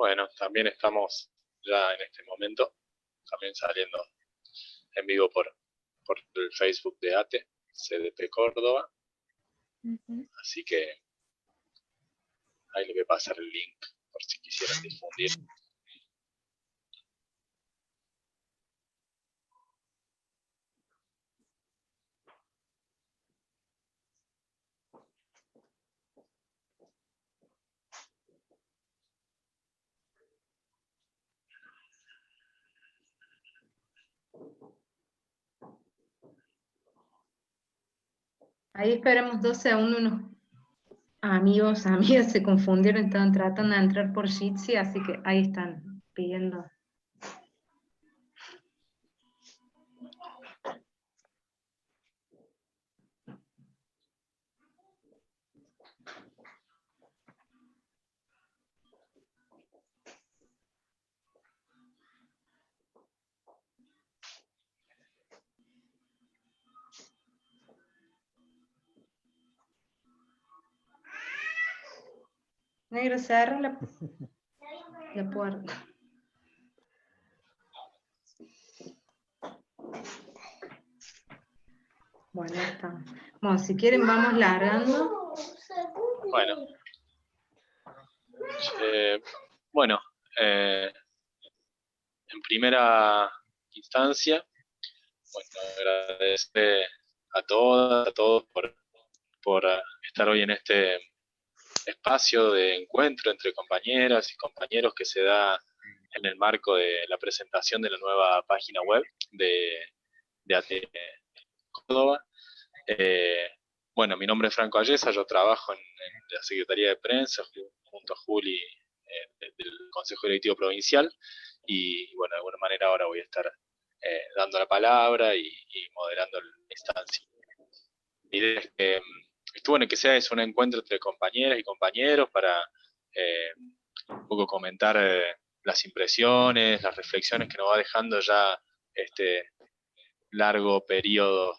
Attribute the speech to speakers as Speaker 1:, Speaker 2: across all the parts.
Speaker 1: Bueno, también estamos ya en este momento, también saliendo en vivo por el Facebook de ATE, CDP Córdoba. Así que ahí les voy a pasar el link por si quisieran difundir.
Speaker 2: Ahí esperamos 2 segundos, unos amigos, amigas se confundieron, estaban tratando de entrar por Jitsi, así que ahí están pidiendo. Negro, cerra la puerta. Bueno, ya está. Bueno, si quieren vamos largando.
Speaker 1: Bueno, en primera instancia, bueno, agradecer a todas, a todos por estar hoy en este espacio de encuentro entre compañeras y compañeros que se da en el marco de la presentación de la nueva página web de ATE Córdoba. Bueno, mi nombre es Franco Ayesa, yo trabajo en la Secretaría de Prensa junto a Juli del Consejo Directivo Provincial y bueno, de alguna manera ahora voy a estar dando la palabra y moderando la instancia. La idea es que estuvo en que sea un encuentro entre compañeras y compañeros para un poco comentar las impresiones, las reflexiones que nos va dejando ya este largo periodo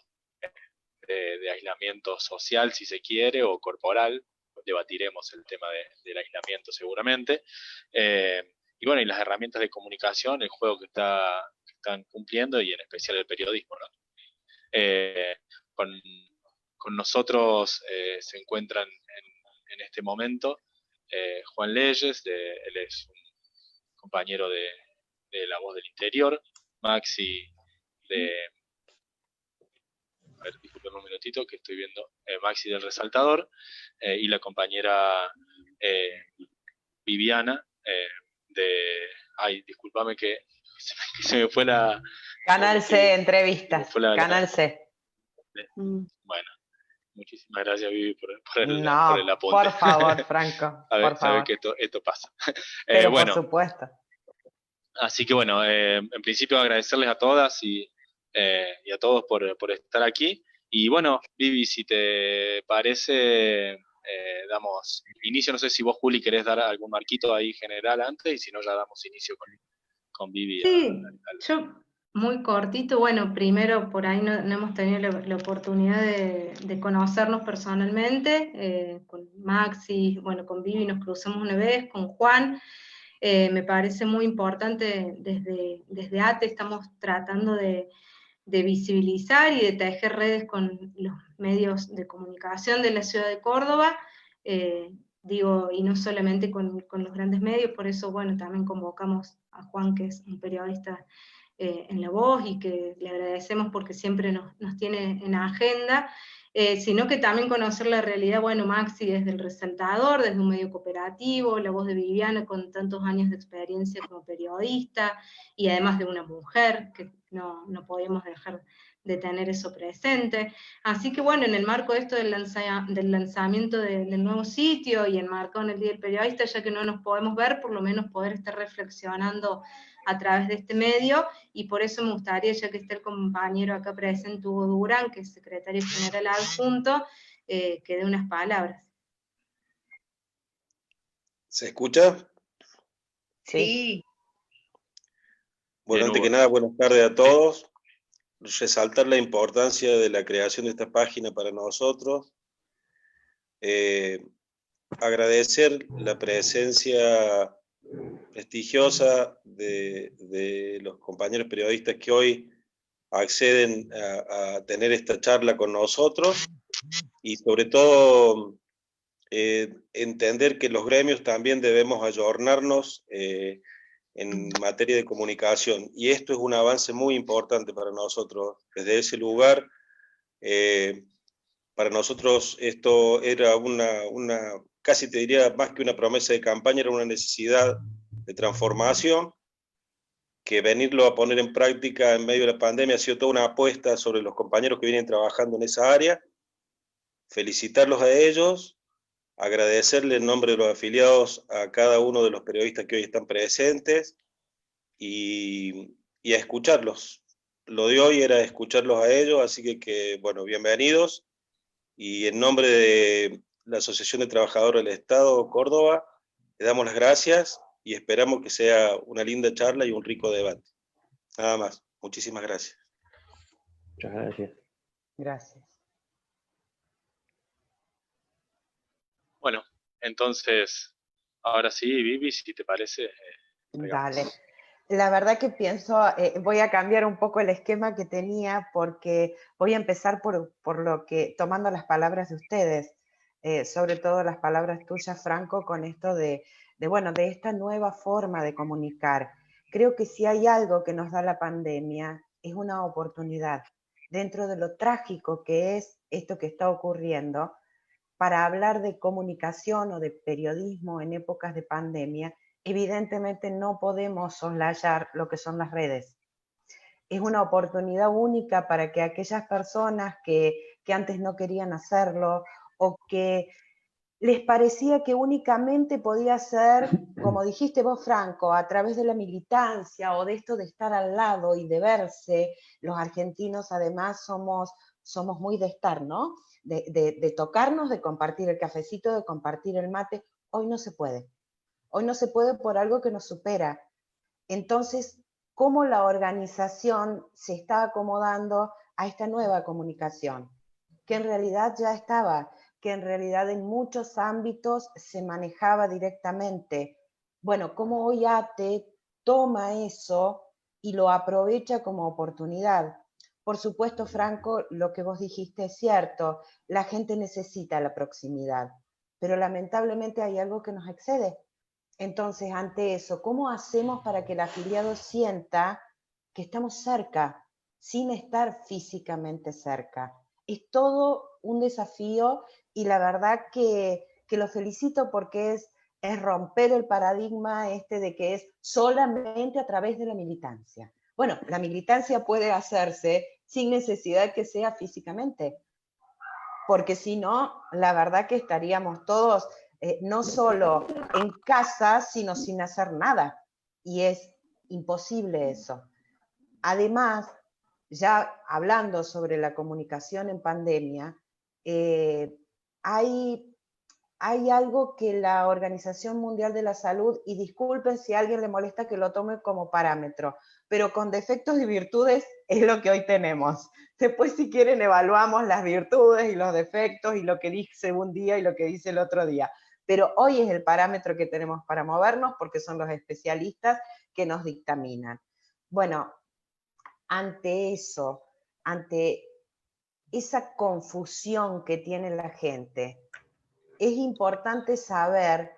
Speaker 1: de aislamiento social, si se quiere, o corporal. Debatiremos el tema del aislamiento seguramente. Y bueno, y las herramientas de comunicación, el juego que están cumpliendo y en especial el periodismo, ¿no? Con nosotros se encuentran en este momento Juan Leyes, él es un compañero de La Voz del Interior, Maxi de... A ver, disculpen un minutito que estoy viendo, Maxi del Resaltador, y la compañera Viviana ay, discúlpame que se me fue la...
Speaker 3: Canal C, entrevistas, Canal C.
Speaker 1: Bueno, muchísimas gracias, Vivi, por el apunte.
Speaker 3: Por favor, Franco, por favor.
Speaker 1: Saber que esto pasa.
Speaker 3: Pero
Speaker 1: bueno,
Speaker 3: por supuesto.
Speaker 1: Así que bueno, en principio agradecerles a todas y a todos por estar aquí. Y bueno, Vivi, si te parece, damos inicio. No sé si vos, Juli, querés dar algún marquito ahí general antes, y si no, ya damos inicio con Vivi.
Speaker 2: Sí, yo muy cortito. Bueno, primero por ahí no hemos tenido la oportunidad de conocernos personalmente, con Maxi, bueno, con Vivi nos cruzamos una vez, con Juan. Me parece muy importante, desde ATE estamos tratando de visibilizar y de tejer redes con los medios de comunicación de la ciudad de Córdoba, digo, y no solamente con los grandes medios. Por eso, bueno, también convocamos a Juan, que es un periodista en La Voz, y que le agradecemos porque siempre nos tiene en agenda, sino que también conocer la realidad. Bueno, Maxi desde El Resaltador, desde un medio cooperativo, La Voz de Viviana con tantos años de experiencia como periodista, y además de una mujer, que no podíamos dejar de tener eso presente. Así que bueno, en el marco de esto del lanzamiento del nuevo sitio, y enmarcado en el Día del Periodista, ya que no nos podemos ver, por lo menos poder estar reflexionando a través de este medio, y por eso me gustaría, ya que está el compañero acá presente, Hugo Durán, que es secretario general adjunto, que dé unas palabras.
Speaker 4: ¿Se escucha?
Speaker 3: Sí.
Speaker 4: Bueno, antes que nada, buenas tardes a todos. Resaltar la importancia de la creación de esta página para nosotros. Agradecer la presencia prestigiosa de los compañeros periodistas que hoy acceden a tener esta charla con nosotros, y sobre todo entender que los gremios también debemos ayornarnos en materia de comunicación, y esto es un avance muy importante para nosotros. Desde ese lugar, para nosotros esto era casi te diría, más que una promesa de campaña, era una necesidad de transformación, que venirlo a poner en práctica en medio de la pandemia ha sido toda una apuesta sobre los compañeros que vienen trabajando en esa área. Felicitarlos a ellos, agradecerle en nombre de los afiliados a cada uno de los periodistas que hoy están presentes, y a escucharlos. Lo de hoy era escucharlos a ellos, así que bueno, bienvenidos, y en nombre de la Asociación de Trabajadores del Estado Córdoba, le damos las gracias y esperamos que sea una linda charla y un rico debate. Nada más. Muchísimas gracias.
Speaker 5: Muchas gracias.
Speaker 3: Gracias.
Speaker 1: Bueno, entonces, ahora sí, Vivi, si te parece.
Speaker 3: Dale. La verdad que pienso, voy a cambiar un poco el esquema que tenía, porque voy a empezar por lo que, tomando las palabras de ustedes, sobre todo las palabras tuyas, Franco, con esto de esta nueva forma de comunicar. Creo que si hay algo que nos da la pandemia, es una oportunidad, dentro de lo trágico que es esto que está ocurriendo, para hablar de comunicación o de periodismo en épocas de pandemia. Evidentemente no podemos soslayar lo que son las redes. Es una oportunidad única para que aquellas personas que antes no querían hacerlo, o que les parecía que únicamente podía ser, como dijiste vos, Franco, a través de la militancia o de esto de estar al lado y de verse. Los argentinos además somos muy de estar, ¿no? De tocarnos, de compartir el cafecito, de compartir el mate. Hoy no se puede. Hoy no se puede por algo que nos supera. Entonces, ¿cómo la organización se está acomodando a esta nueva comunicación? Que en realidad ya estaba, que en realidad en muchos ámbitos se manejaba directamente. Bueno, ¿cómo hoy ATE toma eso y lo aprovecha como oportunidad? Por supuesto, Franco, lo que vos dijiste es cierto, la gente necesita la proximidad, pero lamentablemente hay algo que nos excede. Entonces, ante eso, ¿cómo hacemos para que el afiliado sienta que estamos cerca, sin estar físicamente cerca? Es todo un desafío, y la verdad que lo felicito, porque es romper el paradigma de que es solamente a través de la militancia. Bueno, la militancia puede hacerse sin necesidad que sea físicamente, porque si no, la verdad que estaríamos todos no solo en casa, sino sin hacer nada. Y es imposible eso. Además, ya hablando sobre la comunicación en pandemia, hay algo que la Organización Mundial de la Salud, y disculpen si a alguien le molesta que lo tome como parámetro, pero con defectos y virtudes es lo que hoy tenemos. Después, si quieren, evaluamos las virtudes y los defectos y lo que dice un día y lo que dice el otro día. Pero hoy es el parámetro que tenemos para movernos, porque son los especialistas que nos dictaminan. Bueno, ante eso, ante esa confusión que tiene la gente, es importante saber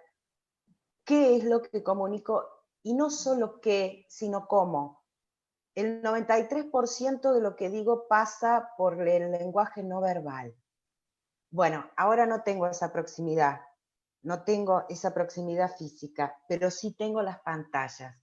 Speaker 3: qué es lo que comunico, y no solo qué, sino cómo. El 93% de lo que digo pasa por el lenguaje no verbal. Bueno, ahora no tengo esa proximidad, no tengo esa proximidad física, pero sí tengo las pantallas.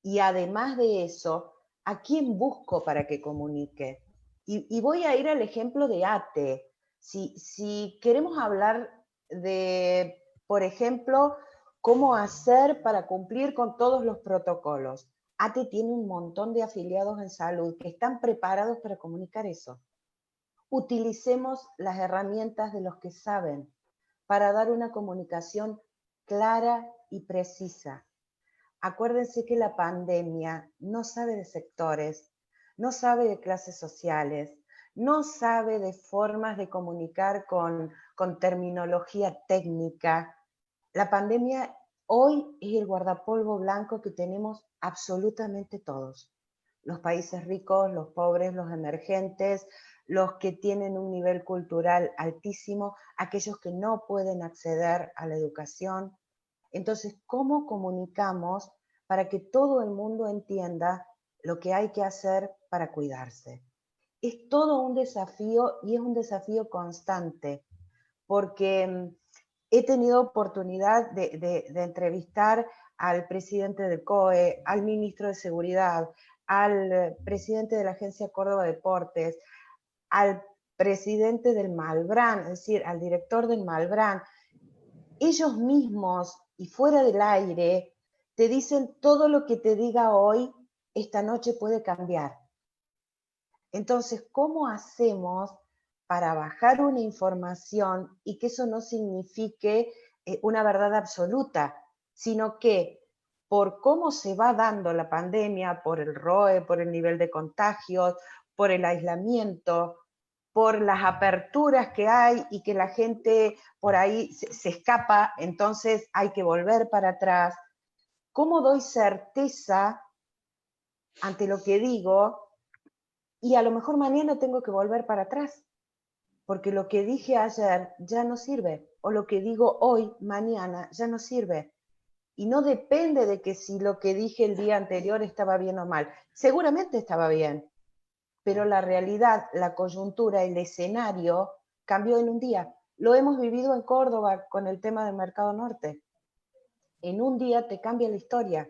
Speaker 3: Y además de eso, ¿a quién busco para que comunique? Y voy a ir al ejemplo de ATE. Si queremos hablar de, por ejemplo, cómo hacer para cumplir con todos los protocolos, ATE tiene un montón de afiliados en salud que están preparados para comunicar eso. Utilicemos las herramientas de los que saben para dar una comunicación clara y precisa. Acuérdense que la pandemia no sabe de sectores, no sabe de clases sociales, no sabe de formas de comunicar con terminología técnica. La pandemia hoy es el guardapolvo blanco que tenemos absolutamente todos. Los países ricos, los pobres, los emergentes, los que tienen un nivel cultural altísimo, aquellos que no pueden acceder a la educación. Entonces, ¿cómo comunicamos para que todo el mundo entienda lo que hay que hacer para cuidarse? Es todo un desafío y es un desafío constante, porque he tenido oportunidad de entrevistar al presidente del COE, al ministro de Seguridad, al presidente de la Agencia Córdoba Deportes, al presidente del Malbrán, es decir, al director del Malbrán. Ellos mismos y fuera del aire te dicen todo lo que te diga hoy, esta noche puede cambiar. Entonces, ¿cómo hacemos para bajar una información y que eso no signifique una verdad absoluta, sino que por cómo se va dando la pandemia, por el ROE, por el nivel de contagios, por el aislamiento, por las aperturas que hay y que la gente por ahí se escapa, entonces hay que volver para atrás? ¿Cómo doy certeza ante lo que digo? Y a lo mejor mañana tengo que volver para atrás, porque lo que dije ayer ya no sirve, o lo que digo hoy, mañana, ya no sirve. Y no depende de que si lo que dije el día anterior estaba bien o mal. Seguramente estaba bien, pero la realidad, la coyuntura, el escenario cambió en un día. Lo hemos vivido en Córdoba con el tema del Mercado Norte. En un día te cambia la historia,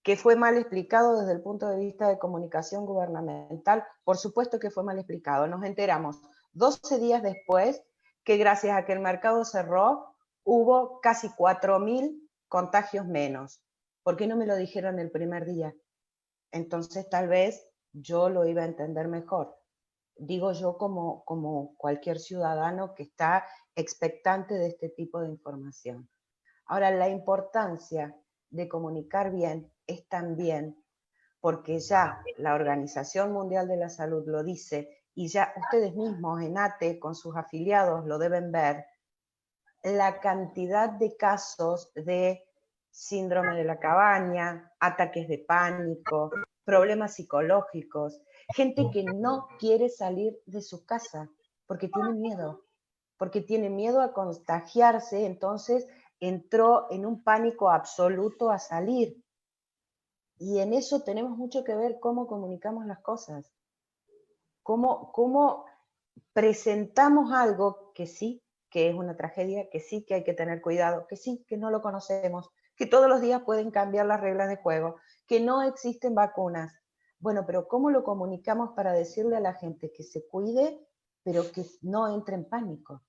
Speaker 3: que fue mal explicado desde el punto de vista de comunicación gubernamental. Por supuesto que fue mal explicado. Nos enteramos 12 días después que gracias a que el mercado cerró, hubo casi 4.000 contagios menos. ¿Por qué no me lo dijeron el primer día? Entonces tal vez yo lo iba a entender mejor. Digo yo como cualquier ciudadano que está expectante de este tipo de información. Ahora, la importancia de comunicar bien es también, porque ya la Organización Mundial de la Salud lo dice, y ya ustedes mismos en ATE con sus afiliados lo deben ver, la cantidad de casos de síndrome de la cabaña, ataques de pánico, problemas psicológicos, gente que no quiere salir de su casa porque tiene miedo a contagiarse, entonces entró en un pánico absoluto a salir. Y en eso tenemos mucho que ver cómo comunicamos las cosas, cómo presentamos algo que sí, que es una tragedia, que sí, que hay que tener cuidado, que sí, que no lo conocemos, que todos los días pueden cambiar las reglas de juego, que no existen vacunas. Bueno, pero ¿cómo lo comunicamos para decirle a la gente que se cuide, pero que no entre en pánico?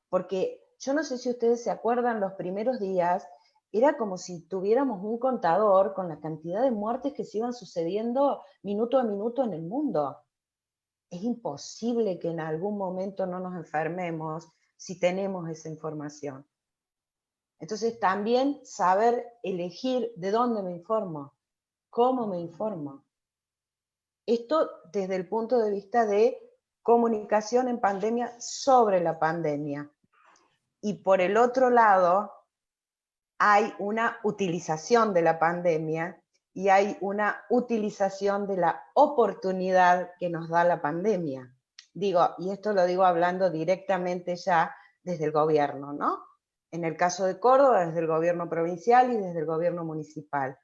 Speaker 3: Porque yo no sé si ustedes se acuerdan, los primeros días era como si tuviéramos un contador con la cantidad de muertes que se iban sucediendo minuto a minuto en el mundo. Es imposible que en algún momento no nos enfermemos si tenemos esa información. Entonces también saber elegir de dónde me informo, cómo me informo. Esto desde el punto de vista de comunicación en pandemia sobre la pandemia. Y por el otro lado, hay una utilización de la pandemia y hay una utilización de la oportunidad que nos da la pandemia. Digo, y esto lo digo hablando directamente ya desde el gobierno, ¿no? En el caso de Córdoba, desde el gobierno provincial y desde el gobierno municipal.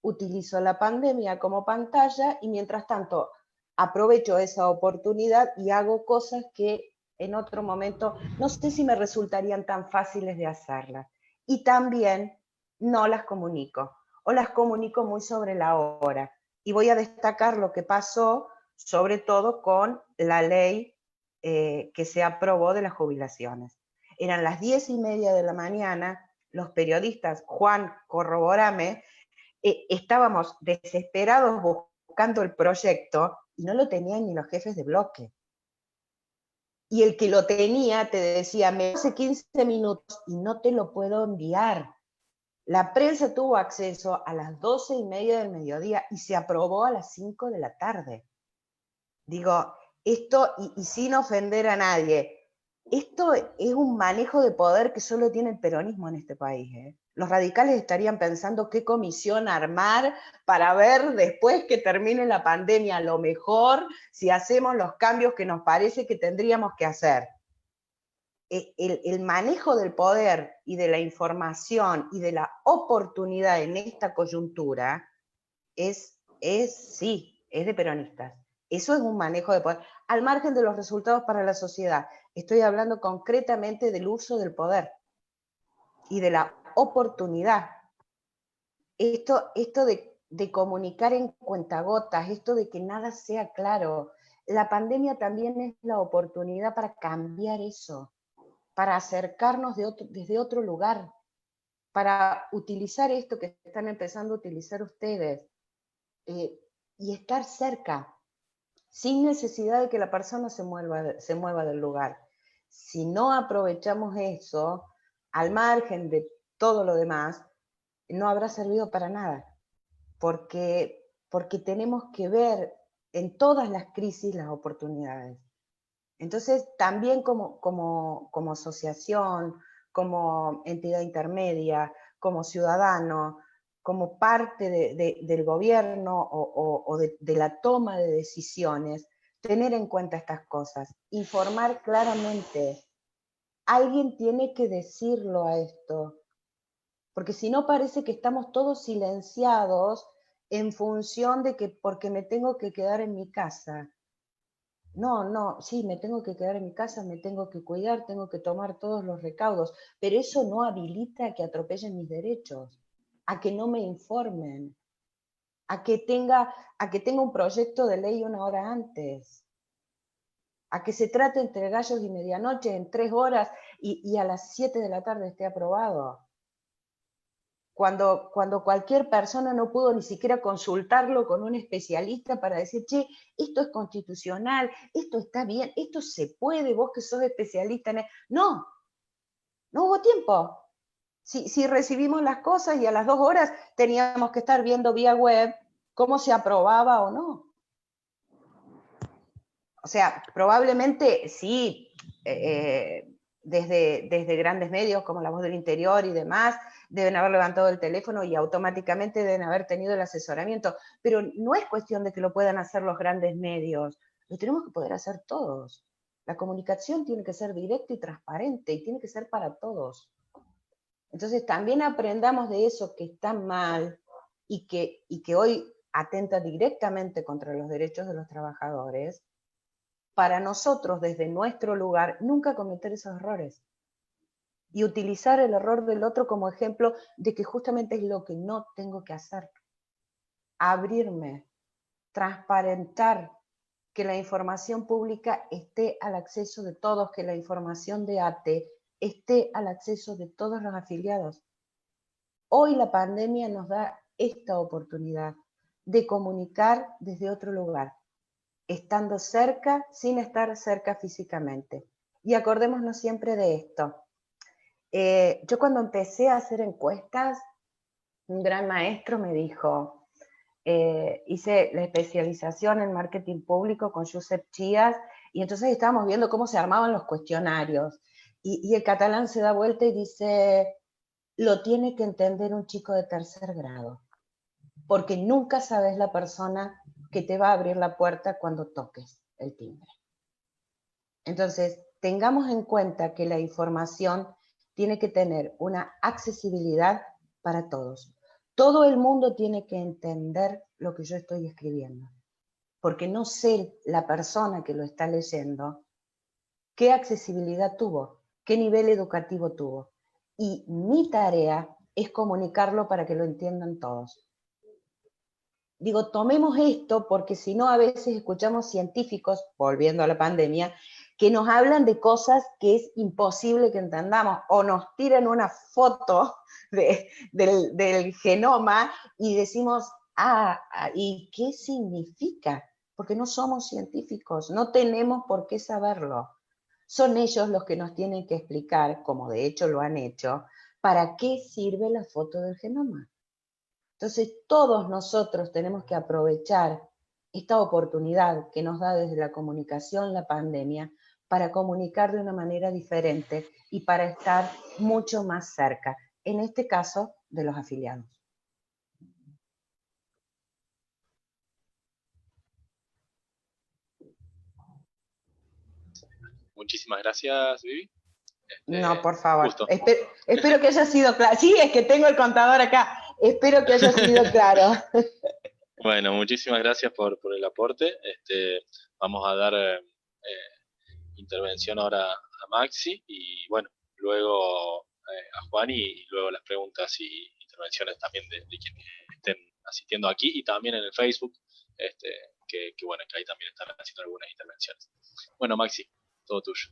Speaker 3: Utilizo la pandemia como pantalla y mientras tanto aprovecho esa oportunidad y hago cosas que en otro momento no sé si me resultarían tan fáciles de hacerlas. Y también no las comunico, o las comunico muy sobre la hora. Y voy a destacar lo que pasó, sobre todo con la ley que se aprobó de las jubilaciones. Eran las 10:30 de la mañana, los periodistas, Juan, corroborame, estábamos desesperados buscando el proyecto y no lo tenían ni los jefes de bloque. Y el que lo tenía te decía, me hace 15 minutos y no te lo puedo enviar. La prensa tuvo acceso a las 12:30 del mediodía y se aprobó a las 5 de la tarde. Digo, esto, y sin ofender a nadie, esto es un manejo de poder que solo tiene el peronismo en este país, ¿eh? Los radicales estarían pensando qué comisión armar para ver después que termine la pandemia, a lo mejor si hacemos los cambios que nos parece que tendríamos que hacer. El manejo del poder y de la información y de la oportunidad en esta coyuntura sí, es de peronistas. Eso es un manejo de poder, al margen de los resultados para la sociedad. Estoy hablando concretamente del uso del poder y de la oportunidad. Esto de comunicar en cuentagotas, esto de que nada sea claro. La pandemia también es la oportunidad para cambiar eso, para acercarnos desde otro lugar, para utilizar esto que están empezando a utilizar ustedes, y estar cerca, sin necesidad de que la persona se mueva del lugar. Si no aprovechamos eso, al margen de todo lo demás, no habrá servido para nada, porque tenemos que ver en todas las crisis las oportunidades. Entonces, también como asociación, como entidad intermedia, como ciudadano, como parte del gobierno o de la toma de decisiones, tener en cuenta estas cosas, informar claramente. Alguien tiene que decirlo a esto, porque si no parece que estamos todos silenciados en función de que porque me tengo que quedar en mi casa. No, sí, me tengo que quedar en mi casa, me tengo que cuidar, tengo que tomar todos los recaudos, pero eso no habilita a que atropellen mis derechos, a que no me informen, a que tenga un proyecto de ley 1 hora antes, a que se trate entre gallos y medianoche en 3 horas y a las 7 de la tarde esté aprobado. Cuando cualquier persona no pudo ni siquiera consultarlo con un especialista para decir, che, esto es constitucional, esto está bien, esto se puede, vos que sos especialista en... No hubo tiempo. Si recibimos las cosas y a las 2 horas teníamos que estar viendo vía web cómo se aprobaba o no. O sea, probablemente sí, desde grandes medios como La Voz del Interior y demás, deben haber levantado el teléfono y automáticamente deben haber tenido el asesoramiento, pero no es cuestión de que lo puedan hacer los grandes medios, lo tenemos que poder hacer todos. La comunicación tiene que ser directa y transparente y tiene que ser para todos. Entonces también aprendamos de eso que está mal y que hoy atenta directamente contra los derechos de los trabajadores, para nosotros, desde nuestro lugar, nunca cometer esos errores. Y utilizar el error del otro como ejemplo de que justamente es lo que no tengo que hacer. Abrirme, transparentar, que la información pública esté al acceso de todos, que la información de ATE esté al acceso de todos los afiliados. Hoy la pandemia nos da esta oportunidad de comunicar desde otro lugar, estando cerca sin estar cerca físicamente. Y acordémonos siempre de esto. Yo cuando empecé a hacer encuestas, un gran maestro me dijo, hice la especialización en marketing público con Josep Chías, y entonces estábamos viendo cómo se armaban los cuestionarios. Y el catalán se da vuelta y dice, lo tiene que entender un chico de 3er grado, porque nunca sabes la persona que te va a abrir la puerta cuando toques el timbre. Entonces, tengamos en cuenta que la información tiene que tener una accesibilidad para todos. Todo el mundo tiene que entender lo que yo estoy escribiendo, porque no sé la persona que lo está leyendo qué accesibilidad tuvo, qué nivel educativo tuvo. Y mi tarea es comunicarlo para que lo entiendan todos. Digo, tomemos esto porque si no a veces escuchamos científicos, volviendo a la pandemia, que nos hablan de cosas que es imposible que entendamos, o nos tiran una foto del genoma y decimos, ¿y qué significa? Porque no somos científicos, no tenemos por qué saberlo. Son ellos los que nos tienen que explicar, como de hecho lo han hecho, para qué sirve la foto del genoma. Entonces, todos nosotros tenemos que aprovechar esta oportunidad que nos da desde la comunicación la pandemia para comunicar de una manera diferente y para estar mucho más cerca, en este caso de los afiliados.
Speaker 1: Muchísimas gracias, Vivi.
Speaker 3: No, por favor.
Speaker 1: Justo.
Speaker 3: Espero que haya sido claro. Sí, es que tengo el contador acá. Espero que haya sido claro.
Speaker 1: Bueno, muchísimas gracias por el aporte. Vamos a dar intervención ahora a Maxi y bueno, luego a Juan y luego las preguntas y intervenciones también de quienes estén asistiendo aquí y también en el Facebook, que bueno, que ahí también están haciendo algunas intervenciones. Bueno, Maxi, todo tuyo.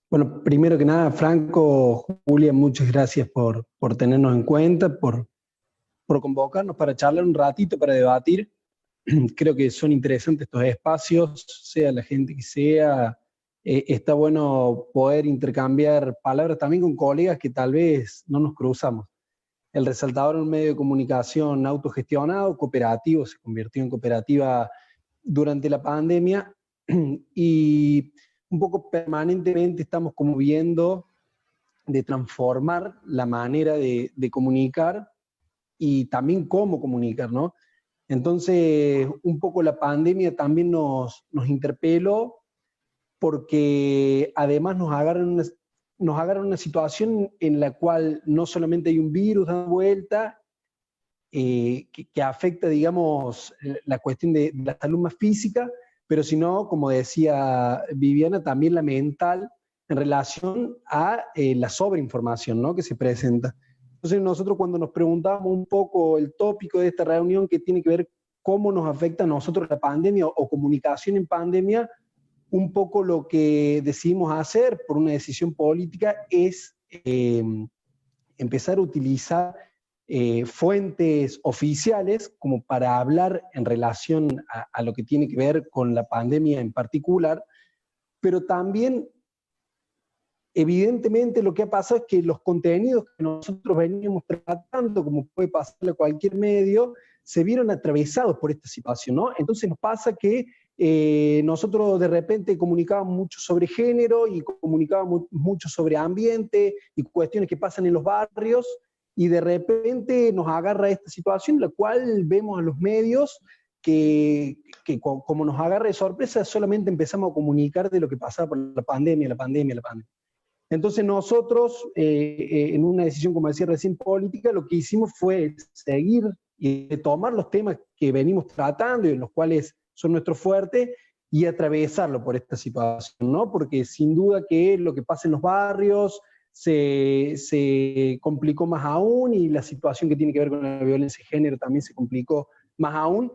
Speaker 6: Bueno, primero que nada, Franco, Julia, muchas gracias por tenernos en cuenta, por convocarnos para charlar un ratito, para debatir. Creo que son interesantes estos espacios, sea la gente que sea. Está bueno poder intercambiar palabras también con colegas que tal vez no nos cruzamos. El Resaltador es un medio de comunicación autogestionado, cooperativo, se convirtió en cooperativa durante la pandemia y un poco permanentemente estamos como viendo de transformar la manera de comunicar y también cómo comunicar, ¿no? Entonces, un poco la pandemia también nos interpeló porque además nos agarra una situación en la cual no solamente hay un virus dando vuelta, que afecta, digamos, la cuestión de la salud más física, pero sino, como decía Viviana, también la mental en relación a la sobreinformación, ¿no?, que se presenta. Entonces nosotros cuando nos preguntábamos un poco el tópico de esta reunión que tiene que ver cómo nos afecta a nosotros la pandemia o comunicación en pandemia, un poco lo que decidimos hacer por una decisión política es empezar a utilizar fuentes oficiales como para hablar en relación a lo que tiene que ver con la pandemia en particular, pero también evidentemente lo que ha pasado es que los contenidos que nosotros veníamos tratando, como puede pasarle a cualquier medio, se vieron atravesados por esta situación, ¿no? Entonces nos pasa que nosotros de repente comunicábamos mucho sobre género y comunicábamos mucho sobre ambiente y cuestiones que pasan en los barrios, y de repente nos agarra esta situación en la cual vemos a los medios que como nos agarra de sorpresa, solamente empezamos a comunicar de lo que pasaba por la pandemia. Entonces nosotros, en una decisión, como decía recién, política, lo que hicimos fue seguir y tomar los temas que venimos tratando y en los cuales son nuestro fuerte y atravesarlo por esta situación, ¿no? Porque sin duda que lo que pasa en los barrios se complicó más aún, y la situación que tiene que ver con la violencia de género también se complicó más aún,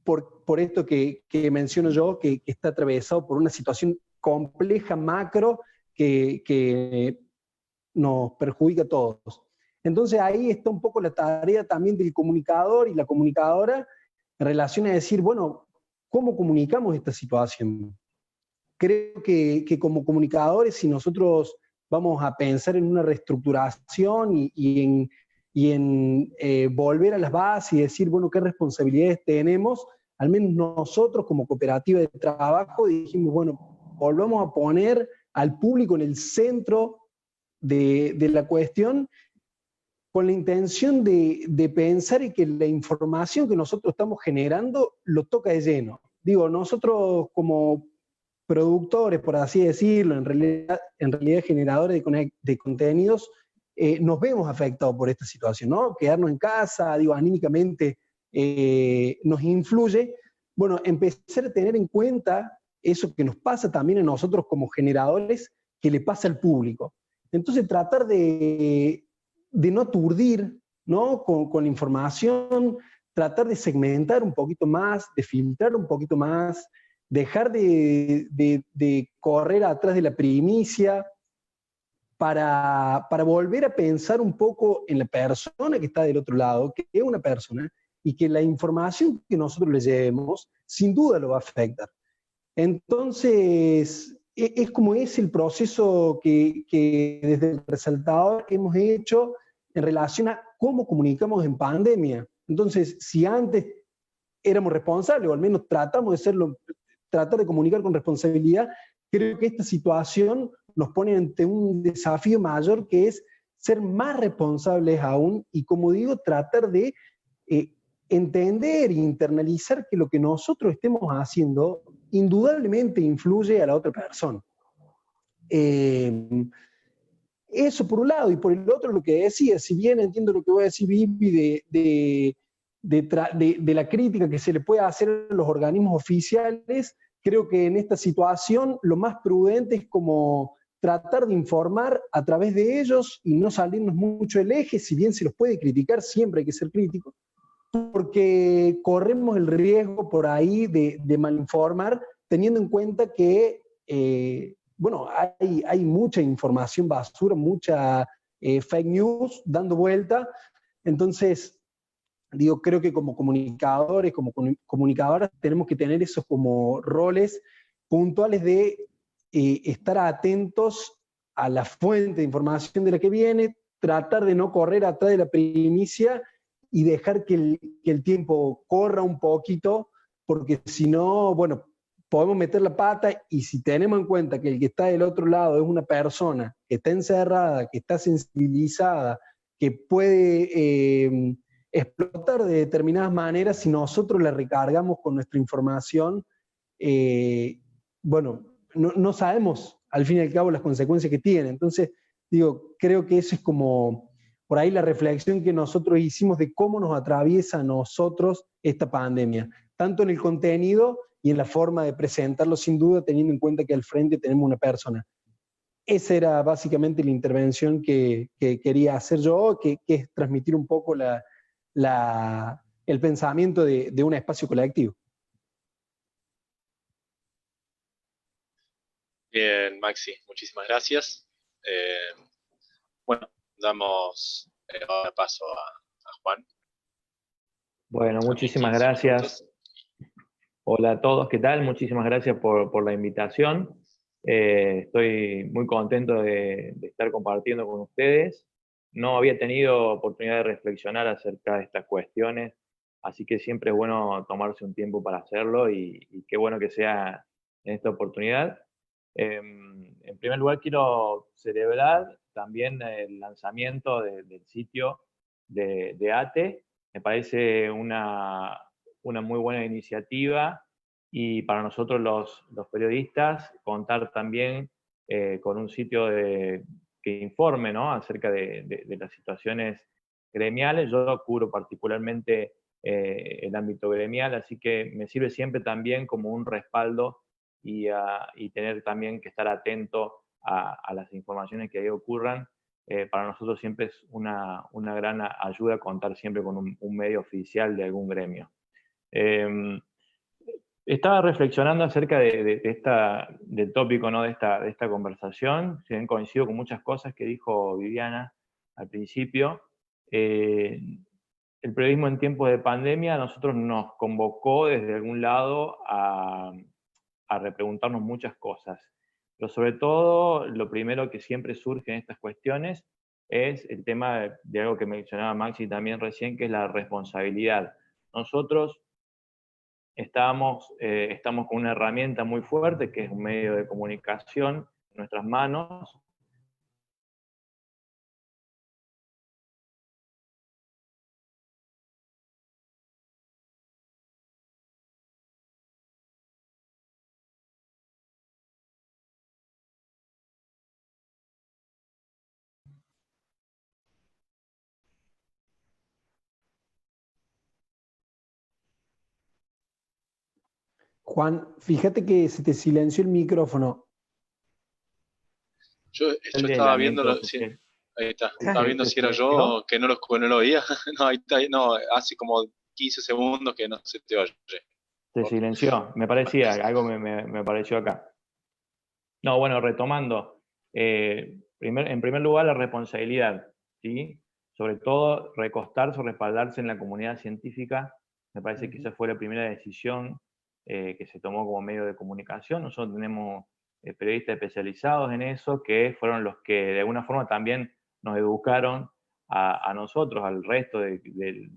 Speaker 6: por esto que menciono yo, que está atravesado por una situación compleja, macro, que nos perjudica a todos. Entonces ahí está un poco la tarea también del comunicador y la comunicadora en relación a decir, bueno, ¿cómo comunicamos esta situación? Creo que como comunicadores, si nosotros vamos a pensar en una reestructuración y en volver a las bases y decir, bueno, ¿qué responsabilidades tenemos? Al menos nosotros como cooperativa de trabajo dijimos, bueno, volvamos a poner al público en el centro de la cuestión, con la intención de pensar y que la información que nosotros estamos generando lo toca de lleno. Digo, nosotros como productores, por así decirlo, en realidad generadores de contenidos, nos vemos afectados por esta situación, ¿no? Quedarnos en casa, digo, anímicamente nos influye. Bueno, empezar a tener en cuenta eso que nos pasa también a nosotros como generadores, que le pasa al público. Entonces tratar de no aturdir, ¿no?, con la información, tratar de segmentar un poquito más, de filtrar un poquito más, dejar de correr atrás de la primicia, para volver a pensar un poco en la persona que está del otro lado, que es una persona, y que la información que nosotros le llevemos, sin duda lo va a afectar. Entonces, es como es el proceso que desde el Resaltador hemos hecho en relación a cómo comunicamos en pandemia. Entonces, si antes éramos responsables, o al menos tratamos de serlo, tratar de comunicar con responsabilidad, creo que esta situación nos pone ante un desafío mayor, que es ser más responsables aún y, como digo, tratar de entender e internalizar que lo que nosotros estemos haciendo indudablemente influye a la otra persona. Eso por un lado, y por el otro lo que decía, si bien entiendo lo que voy a decir, Vivi, de la crítica que se le puede hacer a los organismos oficiales, creo que en esta situación lo más prudente es como tratar de informar a través de ellos y no salirnos mucho del eje, si bien se los puede criticar, siempre hay que ser críticos, porque corremos el riesgo por ahí de malinformar, teniendo en cuenta que, bueno, hay mucha información basura, mucha fake news dando vuelta. Entonces, digo, creo que como comunicadores, como comunicadoras, tenemos que tener esos como roles puntuales de estar atentos a la fuente de información de la que viene, tratar de no correr atrás de la primicia y dejar que el tiempo corra un poquito, porque si no, bueno, podemos meter la pata, y si tenemos en cuenta que el que está del otro lado es una persona que está encerrada, que está sensibilizada, que puede explotar de determinadas maneras, si nosotros la recargamos con nuestra información, bueno, no sabemos al fin y al cabo las consecuencias que tiene. Entonces, digo, creo que eso es como por ahí la reflexión que nosotros hicimos de cómo nos atraviesa a nosotros esta pandemia, tanto en el contenido y en la forma de presentarlo, sin duda, teniendo en cuenta que al frente tenemos una persona. Esa era básicamente la intervención que quería hacer yo, que es transmitir un poco el pensamiento de un espacio colectivo.
Speaker 1: Bien, Maxi, muchísimas gracias. Bueno, damos ahora paso a Juan.
Speaker 7: Bueno, muchísimas gracias. Hola a todos, ¿qué tal? Muchísimas gracias por la invitación. Estoy muy contento de estar compartiendo con ustedes. No había tenido oportunidad de reflexionar acerca de estas cuestiones, así que siempre es bueno tomarse un tiempo para hacerlo, y qué bueno que sea en esta oportunidad. En primer lugar, quiero celebrar también el lanzamiento del sitio de ATE. Me parece una muy buena iniciativa, y para nosotros los periodistas contar también con un sitio que informe, ¿no?, acerca de las situaciones gremiales. Yo cubro particularmente el ámbito gremial, así que me sirve siempre también como un respaldo, y tener también que estar atento a las informaciones que ahí ocurran. Para nosotros siempre es una gran ayuda contar siempre con un medio oficial de algún gremio. Estaba reflexionando acerca del tópico, ¿no?, de esta conversación. Si bien coincido con muchas cosas que dijo Viviana al principio, el periodismo en tiempos de pandemia a nosotros nos convocó desde algún lado a repreguntarnos muchas cosas. Pero sobre todo, lo primero que siempre surge en estas cuestiones es el tema de algo que mencionaba Maxi también recién, que es la responsabilidad. Nosotros estamos con una herramienta muy fuerte, que es un medio de comunicación en nuestras manos.
Speaker 6: Juan, fíjate que se te silenció el micrófono.
Speaker 1: Yo estaba viendo, ahí está, estaba viendo si era yo que no lo oía. No, ahí está, no, hace como 15 segundos que no se te oye.
Speaker 7: Se silenció, me parecía, algo me pareció acá. No, bueno, retomando, en primer lugar la responsabilidad, ¿sí? Sobre todo recostarse o respaldarse en la comunidad científica. Me parece que esa fue la primera decisión que se tomó como medio de comunicación. Nosotros tenemos periodistas especializados en eso, que fueron los que de alguna forma también nos educaron a nosotros, al resto de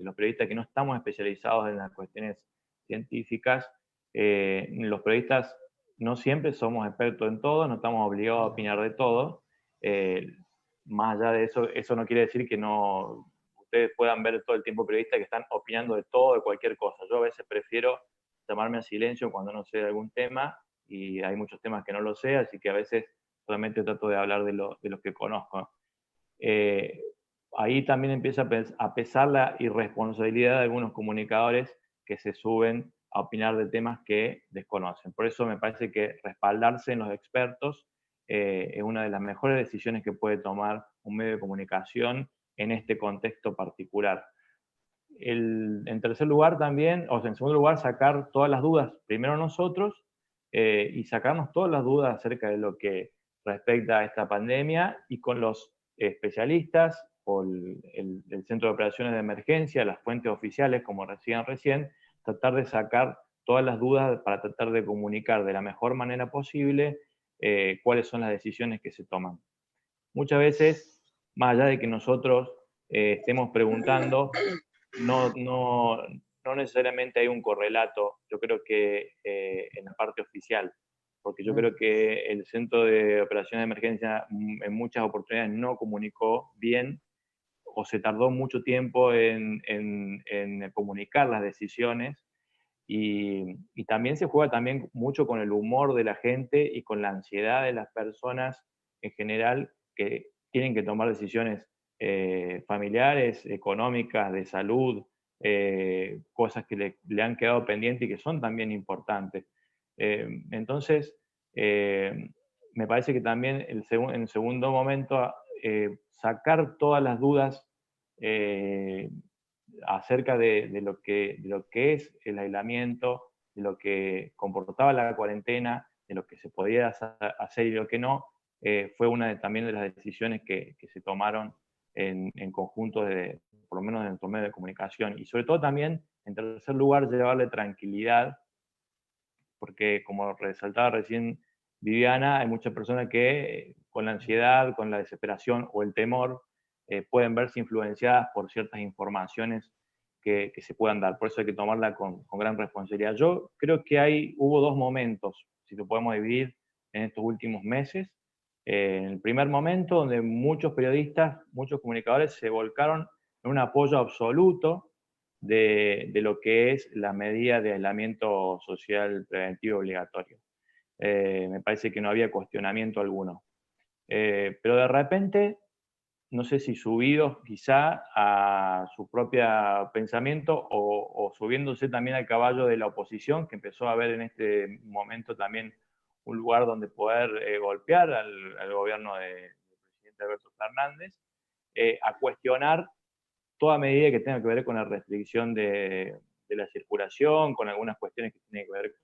Speaker 7: los periodistas que no estamos especializados en las cuestiones científicas, Los periodistas no siempre somos expertos en todo, no estamos obligados a opinar de todo. Más allá de eso, eso no quiere decir que no ustedes puedan ver todo el tiempo periodistas que están opinando de todo, de cualquier cosa. Yo a veces prefiero llamarme a silencio cuando no sé de algún tema, y hay muchos temas que no lo sé, así que a veces solamente trato de hablar de los que conozco. Ahí también empieza a pesar la irresponsabilidad de algunos comunicadores que se suben a opinar de temas que desconocen. Por eso me parece que respaldarse en los expertos es una de las mejores decisiones que puede tomar un medio de comunicación en este contexto particular. En tercer lugar también, o sea, en segundo lugar, sacar todas las dudas, primero nosotros, y sacarnos todas las dudas acerca de lo que respecta a esta pandemia, y con los especialistas o el Centro de Operaciones de Emergencia, las fuentes oficiales, como decían recién, tratar de sacar todas las dudas para tratar de comunicar de la mejor manera posible cuáles son las decisiones que se toman. Muchas veces, más allá de que nosotros estemos preguntando, no necesariamente hay un correlato, yo creo que en la parte oficial, porque yo creo que el Centro de Operaciones de Emergencia en muchas oportunidades no comunicó bien, o se tardó mucho tiempo en comunicar las decisiones, y también se juega también mucho con el humor de la gente y con la ansiedad de las personas en general, que tienen que tomar decisiones familiares, económicas, de salud, cosas que le han quedado pendientes y que son también importantes. Entonces, me parece que también en segundo momento, sacar todas las dudas acerca de lo que es el aislamiento, de lo que comportaba la cuarentena, de lo que se podía hacer y lo que no, fue una también de las decisiones que se tomaron en conjunto, por lo menos en nuestro medio de comunicación. Y sobre todo también, en tercer lugar, llevarle tranquilidad, porque como resaltaba recién Viviana, hay muchas personas que con la ansiedad, con la desesperación o el temor, pueden verse influenciadas por ciertas informaciones que se puedan dar. Por eso hay que tomarla con gran responsabilidad. Yo creo que hubo dos momentos, si lo podemos dividir en estos últimos meses. En el primer momento, donde muchos periodistas, muchos comunicadores se volcaron en un apoyo absoluto de lo que es la medida de aislamiento social preventivo obligatorio. Me parece que no había cuestionamiento alguno. Pero de repente, no sé si subidos quizá a su propio pensamiento o subiéndose también al caballo de la oposición, que empezó a ver en este momento también un lugar donde poder golpear al gobierno del presidente Alberto Fernández, a cuestionar toda medida que tenga que ver con la restricción de la circulación, con algunas cuestiones que tienen que ver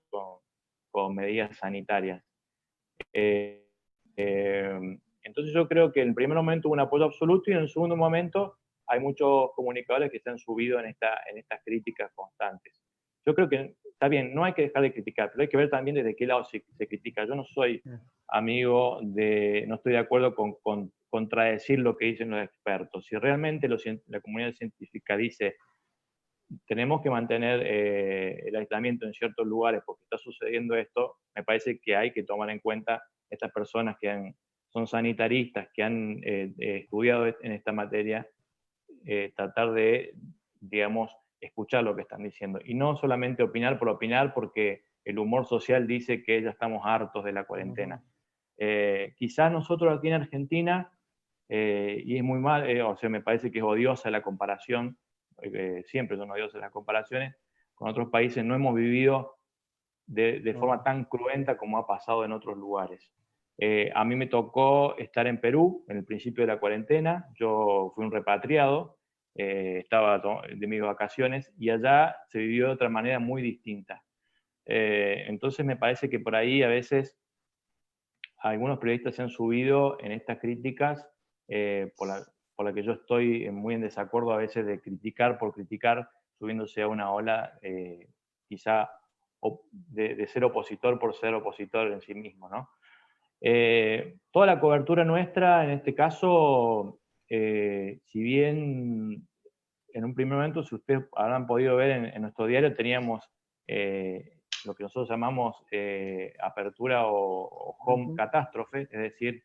Speaker 7: con medidas sanitarias. Entonces yo creo que en el primer momento hubo un apoyo absoluto, y en el segundo momento hay muchos comunicadores que se han subido en estas críticas constantes. Yo creo que está bien, no hay que dejar de criticar, pero hay que ver también desde qué lado se critica. Yo no soy amigo no estoy de acuerdo con contradecir lo que dicen los expertos. Si realmente la comunidad científica dice tenemos que mantener el aislamiento en ciertos lugares porque está sucediendo esto, me parece que hay que tomar en cuenta estas personas que son sanitaristas, que han estudiado en esta materia, tratar de, digamos, escuchar lo que están diciendo. Y no solamente opinar por opinar, porque el humor social dice que ya estamos hartos de la cuarentena. Quizás nosotros aquí en Argentina, y es muy mal, o sea, me parece que es odiosa la comparación, siempre son odiosas las comparaciones, con otros países no hemos vivido de forma tan cruenta como ha pasado en otros lugares. A mí me tocó estar en Perú en el principio de la cuarentena, yo fui un repatriado, estaba de mis vacaciones, y allá se vivió de otra manera muy distinta. Entonces me parece que por ahí a veces algunos periodistas se han subido en estas críticas por la que yo estoy muy en desacuerdo a veces, de criticar por criticar, subiéndose a una ola quizá de ser opositor por ser opositor en sí mismo, ¿no? Toda la cobertura nuestra, en este caso, si bien en un primer momento, si ustedes habrán podido ver en nuestro diario, teníamos lo que nosotros llamamos apertura o home catástrofe, es decir,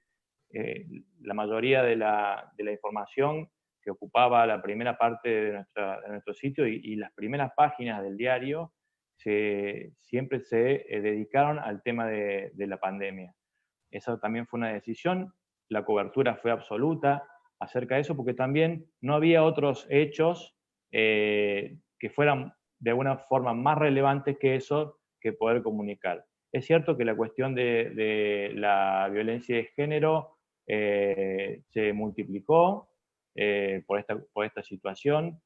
Speaker 7: la mayoría de la información que ocupaba la primera parte de nuestro sitio y las primeras páginas del diario siempre se dedicaron al tema de la pandemia. Esa también fue una decisión, la cobertura fue absoluta acerca de eso, porque también no había otros hechos que fueran de alguna forma más relevantes que eso que poder comunicar. Es cierto que la cuestión de la violencia de género se multiplicó por esta situación,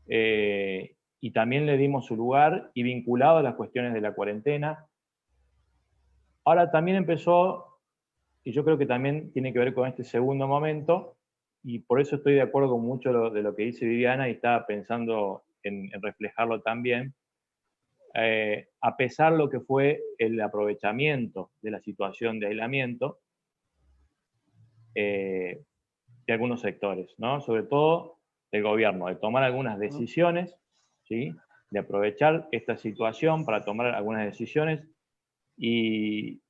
Speaker 7: y también le dimos su lugar y vinculado a las cuestiones de la cuarentena. Ahora también empezó, y yo creo que también tiene que ver con este segundo momento, y por eso estoy de acuerdo con mucho de lo que dice Viviana y estaba pensando en reflejarlo también, a pesar de lo que fue el aprovechamiento de la situación de aislamiento de algunos sectores, ¿no? Sobre todo del gobierno, de tomar algunas decisiones, ¿sí? De aprovechar esta situación para tomar algunas decisiones y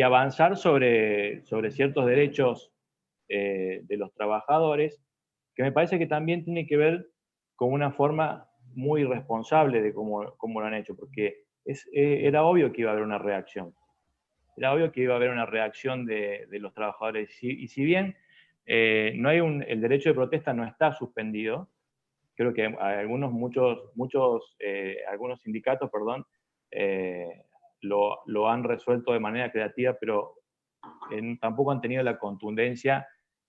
Speaker 7: avanzar sobre ciertos derechos de los trabajadores, que me parece que también tiene que ver con una forma muy responsable de cómo lo han hecho, porque era obvio que iba a haber una reacción. Era obvio que iba a haber una reacción de los trabajadores. Y si bien no hay el derecho de protesta no está suspendido, creo que algunos sindicatos, perdón, lo han resuelto de manera creativa, pero tampoco han tenido la contundencia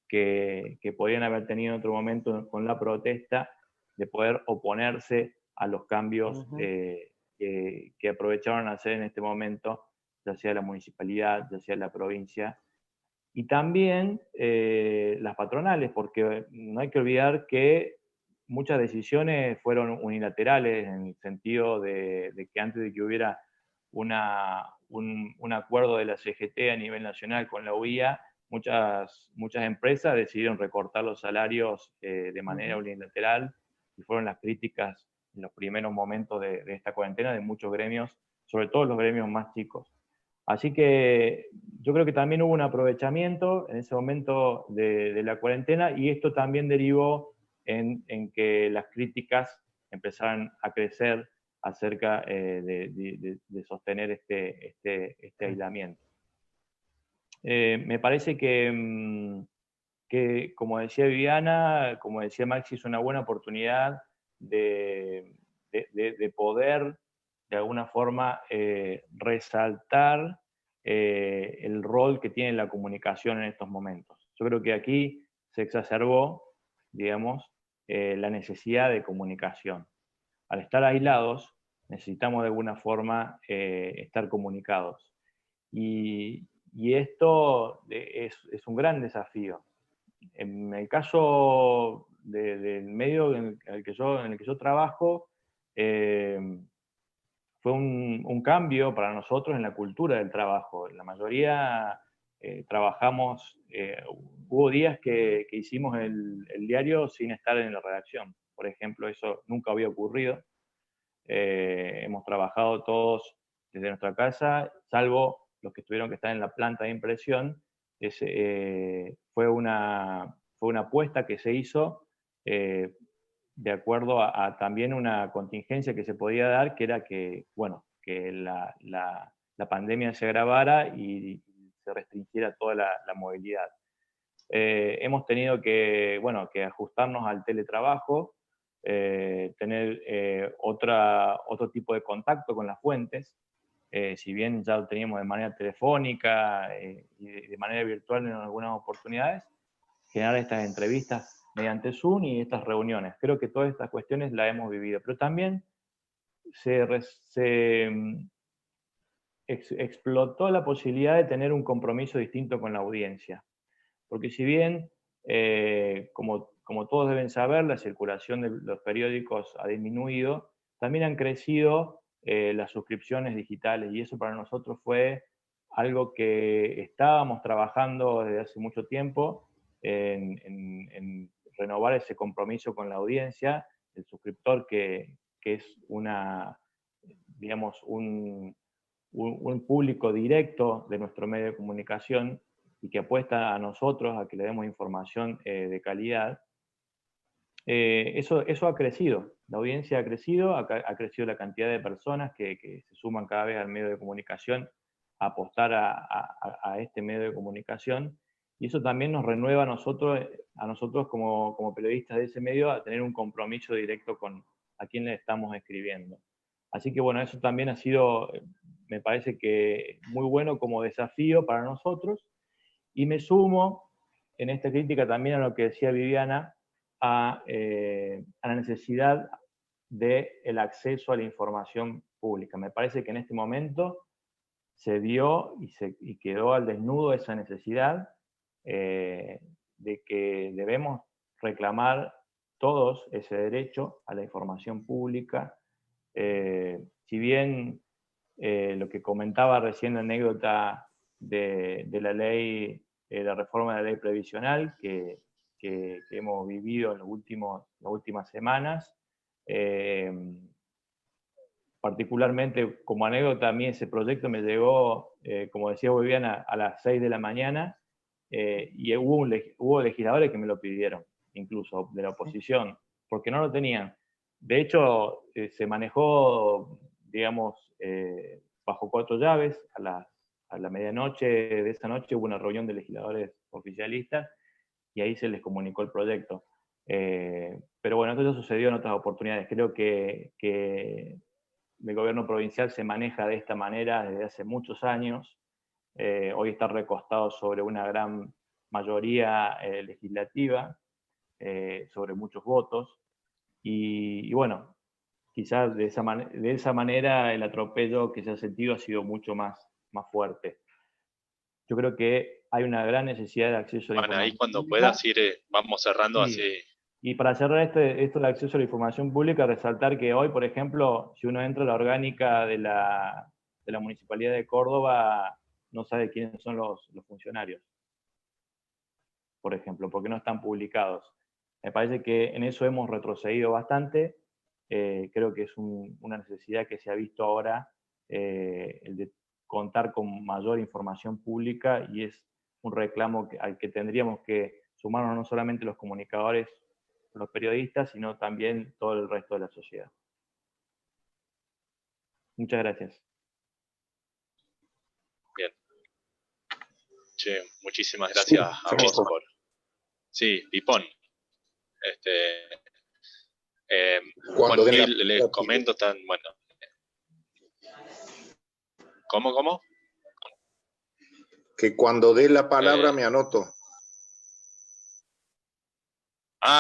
Speaker 7: que podían haber tenido en otro momento con la protesta, de poder oponerse a los cambios que aprovecharon a hacer en este momento, ya sea la municipalidad, ya sea la provincia, y también las patronales, porque no hay que olvidar que muchas decisiones fueron unilaterales, en el sentido de que antes de que hubiera un acuerdo de la CGT a nivel nacional con la UIA, muchas empresas decidieron recortar los salarios de manera unilateral, y fueron las críticas en los primeros momentos de esta cuarentena de muchos gremios, sobre todo los gremios más chicos. Así que yo creo que también hubo un aprovechamiento en ese momento de la cuarentena, y esto también derivó en que las críticas empezaran a crecer acerca de sostener este aislamiento. Me parece que, como decía Viviana, como decía Maxi, es una buena oportunidad de poder de alguna forma resaltar el rol que tiene la comunicación en estos momentos. Yo creo que aquí se exacerbó, digamos, la necesidad de comunicación. Al estar aislados, necesitamos de alguna forma estar comunicados. Y esto es un gran desafío. En el caso del medio en el que yo trabajo, fue un cambio para nosotros en la cultura del trabajo. La mayoría trabajamos, hubo días que hicimos el diario sin estar en la redacción. Por ejemplo, eso nunca había ocurrido. Hemos trabajado todos desde nuestra casa, salvo los que tuvieron que estar en la planta de impresión. Fue una apuesta que se hizo de acuerdo a también una contingencia que se podía dar, que era que, bueno, que la pandemia se agravara y se restringiera toda la movilidad. Hemos tenido que ajustarnos al teletrabajo, tener otro tipo de contacto con las fuentes, si bien ya lo teníamos de manera telefónica y de manera virtual en algunas oportunidades, generar estas entrevistas mediante Zoom y estas reuniones. Creo que todas estas cuestiones las hemos vivido, pero también se explotó la posibilidad de tener un compromiso distinto con la audiencia. Porque si bien, como todos deben saber, la circulación de los periódicos ha disminuido, también han crecido las suscripciones digitales, y eso para nosotros fue algo que estábamos trabajando desde hace mucho tiempo, en renovar ese compromiso con la audiencia, el suscriptor que es digamos, un público directo de nuestro medio de comunicación y que apuesta a nosotros a que le demos información de calidad, eso ha crecido. La audiencia ha crecido la cantidad de personas que se suman cada vez al medio de comunicación a apostar a este medio de comunicación, y eso también nos renueva a nosotros como periodistas de ese medio a tener un compromiso directo con a quien le estamos escribiendo. Así que bueno, eso también ha sido, me parece que muy bueno como desafío para nosotros, y me sumo en esta crítica también a lo que decía Viviana, a la necesidad del acceso a la información pública. Me parece que en este momento se dio y quedó al desnudo esa necesidad de que debemos reclamar todos ese derecho a la información pública. Si bien lo que comentaba recién la anécdota de la ley, la reforma de la ley previsional que hemos vivido en las últimas semanas, particularmente como anécdota, a mí ese proyecto me llegó, como decía Viviana, a las 6 de la mañana, y hubo legisladores que me lo pidieron, incluso de la oposición, porque no lo tenían. De hecho, se manejó, digamos, bajo 4 llaves. A la medianoche de esa noche hubo una reunión de legisladores oficialistas y ahí se les comunicó el proyecto. Pero bueno, esto ya sucedió en otras oportunidades. Creo que el gobierno provincial se maneja de esta manera desde hace muchos años. Hoy está recostado sobre una gran mayoría legislativa, sobre muchos votos, y bueno, quizás de esa manera el atropello que se ha sentido ha sido mucho más fuerte. Yo creo que hay una gran necesidad de acceso a la información
Speaker 1: ahí cuando
Speaker 7: pública.
Speaker 1: puedas ir, vamos cerrando
Speaker 7: Sí.
Speaker 1: así.
Speaker 7: Y para cerrar esto del acceso a la información pública, resaltar que hoy, por ejemplo, si uno entra a la orgánica de la Municipalidad de Córdoba, no sabe quiénes son los funcionarios, por ejemplo, porque no están publicados. Me parece que en eso hemos retrocedido bastante. Creo que es una necesidad que se ha visto ahora, el de contar con mayor información pública, y es un reclamo al que tendríamos que sumarnos no solamente los comunicadores, los periodistas, sino también todo el resto de la sociedad. Muchas gracias.
Speaker 1: Bien. Che, muchísimas gracias a vos por... Sí, Pipón. Bueno, les comento tan... Bueno. ¿Cómo?
Speaker 8: Que cuando dé la palabra me anoto.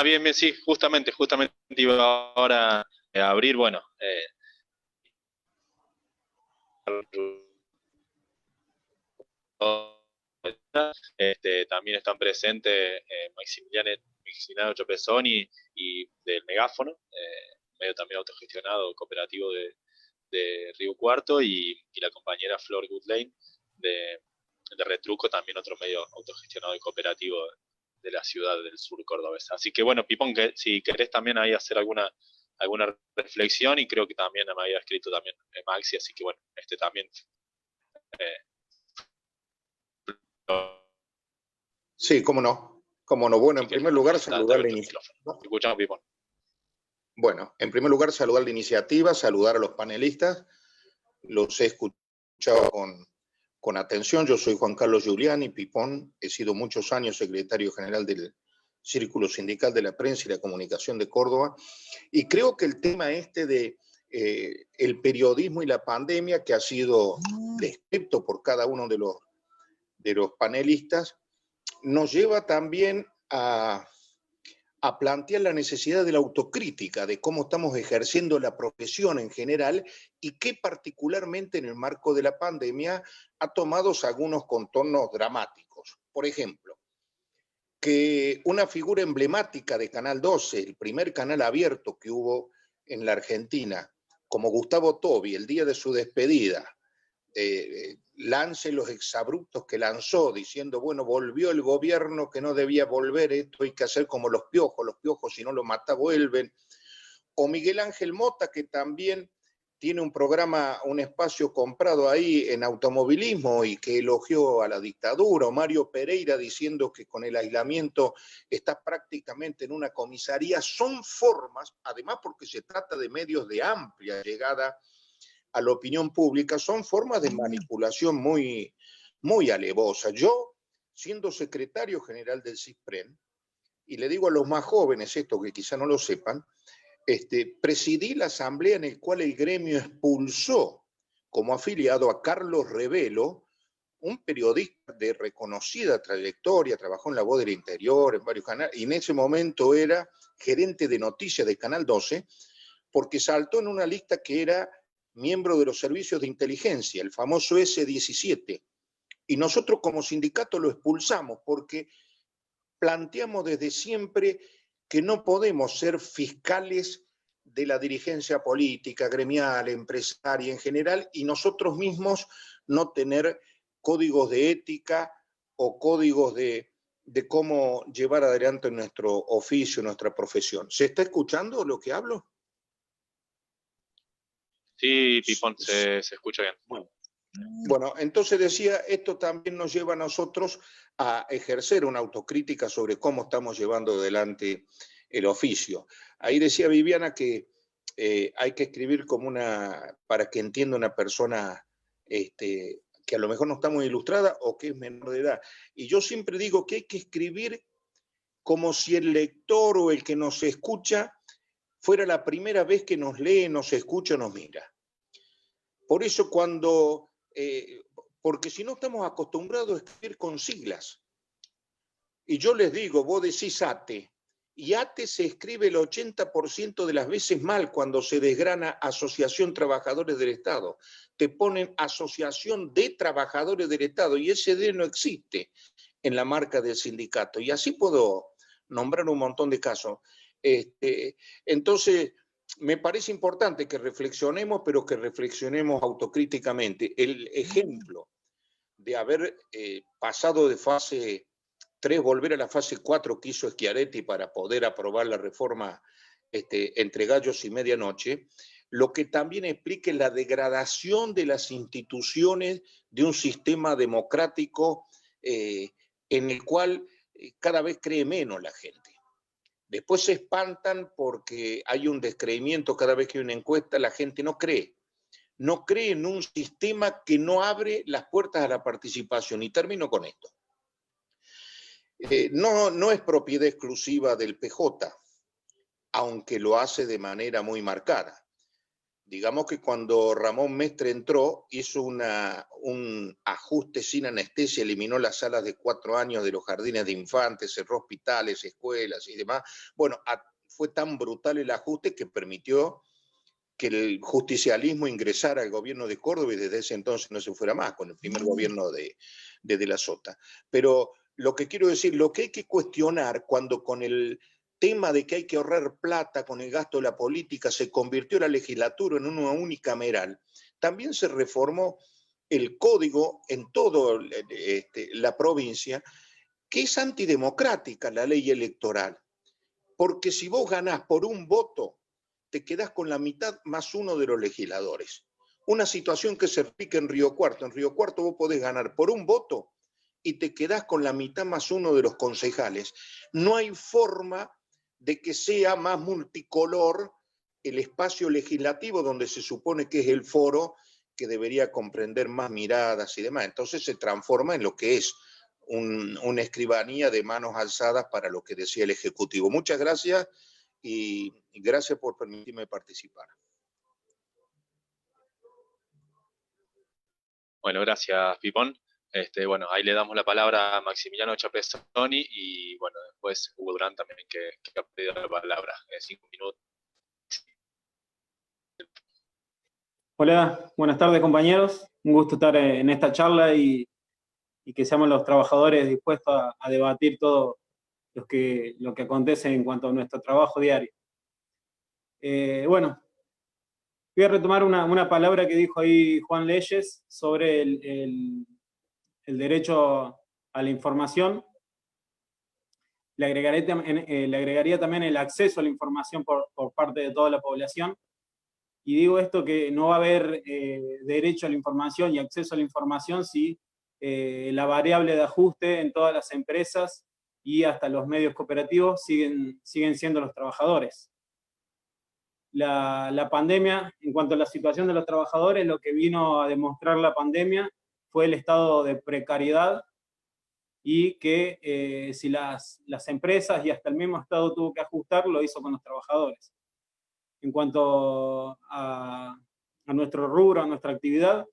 Speaker 1: Bien, sí, justamente iba ahora a abrir, bueno, también están presentes Maximiliano Chopezoni y del Megáfono, medio también autogestionado, cooperativo de Río Cuarto, y la compañera Flor Goodlane de Retruco, también otro medio autogestionado y cooperativo de la ciudad del sur cordobesa. Así que bueno, Pipón, que si querés también ahí hacer alguna reflexión, y creo que también me había escrito también Maxi, así que bueno, también...
Speaker 8: Sí, cómo no. Bueno, en primer lugar, saludar la iniciativa.
Speaker 1: Escuchamos, Pipón.
Speaker 8: Bueno, en primer lugar, saludar la iniciativa, saludar a los panelistas. Los he escuchado con atención. Yo soy Juan Carlos Giuliani Pipón, he sido muchos años secretario general del Círculo Sindical de la Prensa y la Comunicación de Córdoba, y creo que el tema de el periodismo y la pandemia, que ha sido descrito por cada uno de los panelistas, nos lleva también a plantear la necesidad de la autocrítica, de cómo estamos ejerciendo la profesión en general, y que particularmente en el marco de la pandemia ha tomado algunos contornos dramáticos. Por ejemplo, que una figura emblemática de Canal 12, el primer canal abierto que hubo en la Argentina, como Gustavo Tobi, el día de su despedida, lance los exabruptos que lanzó, diciendo, bueno, volvió el gobierno que no debía volver, esto hay que hacer como los piojos si no los mata vuelven. O Miguel Ángel Mota, que también tiene un programa, un espacio comprado ahí en automovilismo y que elogió a la dictadura, o Mario Pereira diciendo que con el aislamiento está prácticamente en una comisaría, son formas, además porque se trata de medios de amplia llegada a la opinión pública, son formas de manipulación muy, muy alevosas. Yo, siendo secretario general del CISPREN, y le digo a los más jóvenes esto que quizá no lo sepan, presidí la asamblea en la cual el gremio expulsó como afiliado a Carlos Revelo, un periodista de reconocida trayectoria, trabajó en La Voz del Interior, en varios canales, y en ese momento era gerente de noticias de Canal 12, porque saltó en una lista que era miembro de los servicios de inteligencia, el famoso S-17. Y nosotros como sindicato lo expulsamos porque planteamos desde siempre que no podemos ser fiscales de la dirigencia política, gremial, empresaria en general, y nosotros mismos no tener códigos de ética o códigos de cómo llevar adelante nuestro oficio, nuestra profesión. ¿Se está escuchando lo que hablo?
Speaker 1: Sí, Pipón, se escucha bien.
Speaker 8: Bueno, entonces decía, esto también nos lleva a nosotros a ejercer una autocrítica sobre cómo estamos llevando adelante el oficio. Ahí decía Viviana que hay que escribir como para que entienda una persona que a lo mejor no está muy ilustrada o que es menor de edad. Y yo siempre digo que hay que escribir como si el lector o el que nos escucha fuera la primera vez que nos lee, nos escucha, nos mira. Por eso porque si no estamos acostumbrados a escribir con siglas. Y yo les digo, vos decís ATE, y ATE se escribe el 80% de las veces mal cuando se desgrana Asociación Trabajadores del Estado. Te ponen Asociación de Trabajadores del Estado, y ese D no existe en la marca del sindicato. Y así puedo nombrar un montón de casos. Entonces, me parece importante que reflexionemos, pero que reflexionemos autocríticamente. El ejemplo de haber pasado de fase 3, volver a la fase 4 que hizo Schiaretti para poder aprobar la reforma entre gallos y medianoche, lo que también explica la degradación de las instituciones de un sistema democrático en el cual cada vez cree menos la gente. Después se espantan porque hay un descreimiento cada vez que hay una encuesta, la gente no cree. No cree en un sistema que no abre las puertas a la participación. Y termino con esto. No es propiedad exclusiva del PJ, aunque lo hace de manera muy marcada. Digamos que cuando Ramón Mestre entró, hizo un ajuste sin anestesia, eliminó las salas de 4 años de los jardines de infantes, cerró hospitales, escuelas y demás. Bueno, fue tan brutal el ajuste que permitió que el justicialismo ingresara al gobierno de Córdoba y desde ese entonces no se fuera más, con el primer gobierno de De la Sota. Pero lo que quiero decir, lo que hay que cuestionar cuando con el tema de que hay que ahorrar plata con el gasto de la política se convirtió la legislatura en una unicameral, también se reformó el código en toda la provincia, que es antidemocrática la ley electoral. Porque si vos ganás por un voto, te quedás con la mitad más uno de los legisladores. Una situación que se replica en Río Cuarto. En Río Cuarto vos podés ganar por un voto y te quedás con la mitad más uno de los concejales. No hay forma de que sea más multicolor el espacio legislativo donde se supone que es el foro que debería comprender más miradas y demás. Entonces se transforma en lo que es una escribanía de manos alzadas para lo que decía el Ejecutivo. Muchas gracias y gracias por permitirme participar.
Speaker 1: Bueno, gracias, Pipón. Bueno, ahí le damos la palabra a Maximiliano Chapezzoni y bueno, después Hugo Durán también que ha pedido la palabra. 5 minutos.
Speaker 9: Hola, buenas tardes compañeros. Un gusto estar en esta charla y que seamos los trabajadores dispuestos a debatir todo lo que acontece en cuanto a nuestro trabajo diario. Bueno, voy a retomar una palabra que dijo ahí Juan Leyes sobre el derecho a la información. Le agregaría también el acceso a la información por parte de toda la población. Y digo esto que no va a haber derecho a la información y acceso a la información si la variable de ajuste en todas las empresas y hasta los medios cooperativos siguen siendo los trabajadores. La pandemia, en cuanto a la situación de los trabajadores, lo que vino a demostrar la pandemia fue el estado de precariedad y que si las empresas y hasta el mismo Estado tuvo que ajustar, lo hizo con los trabajadores. En cuanto a nuestro rubro, a nuestra actividad,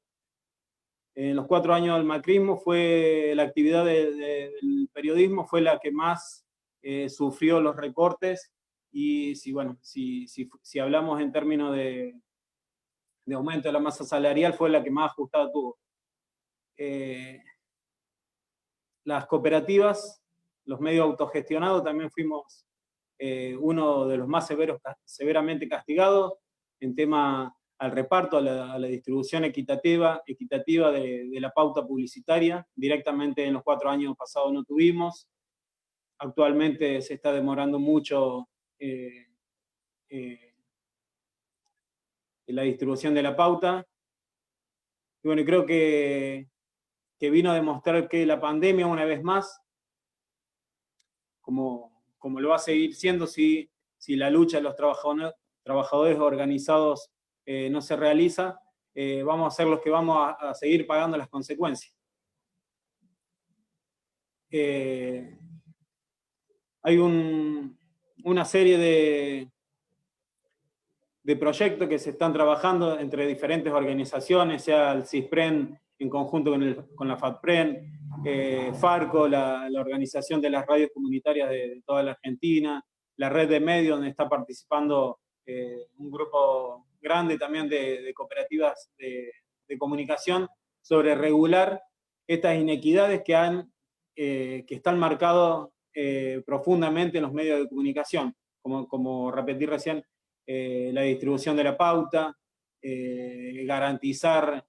Speaker 9: en los 4 años del macrismo la actividad del periodismo fue la que más sufrió los recortes, y si hablamos en términos de aumento de la masa salarial, fue la que más ajustada tuvo. Las cooperativas, los medios autogestionados, también fuimos uno de los más severamente castigados en tema al reparto, a la distribución equitativa de la pauta publicitaria. Directamente en los 4 años pasados no tuvimos. Actualmente se está demorando mucho la distribución de la pauta. Y bueno, creo que vino a demostrar que la pandemia, una vez más, como lo va a seguir siendo si la lucha de los trabajadores organizados no se realiza, vamos a ser los que vamos a seguir pagando las consecuencias. Hay una serie de proyectos que se están trabajando entre diferentes organizaciones, sea el CISPREN en conjunto con la FATPREN, Farco, la organización de las radios comunitarias de toda la Argentina, la red de medios, donde está participando un grupo grande también de cooperativas de comunicación, sobre regular estas inequidades que están marcadas profundamente en los medios de comunicación, como repetí recién, la distribución de la pauta, garantizar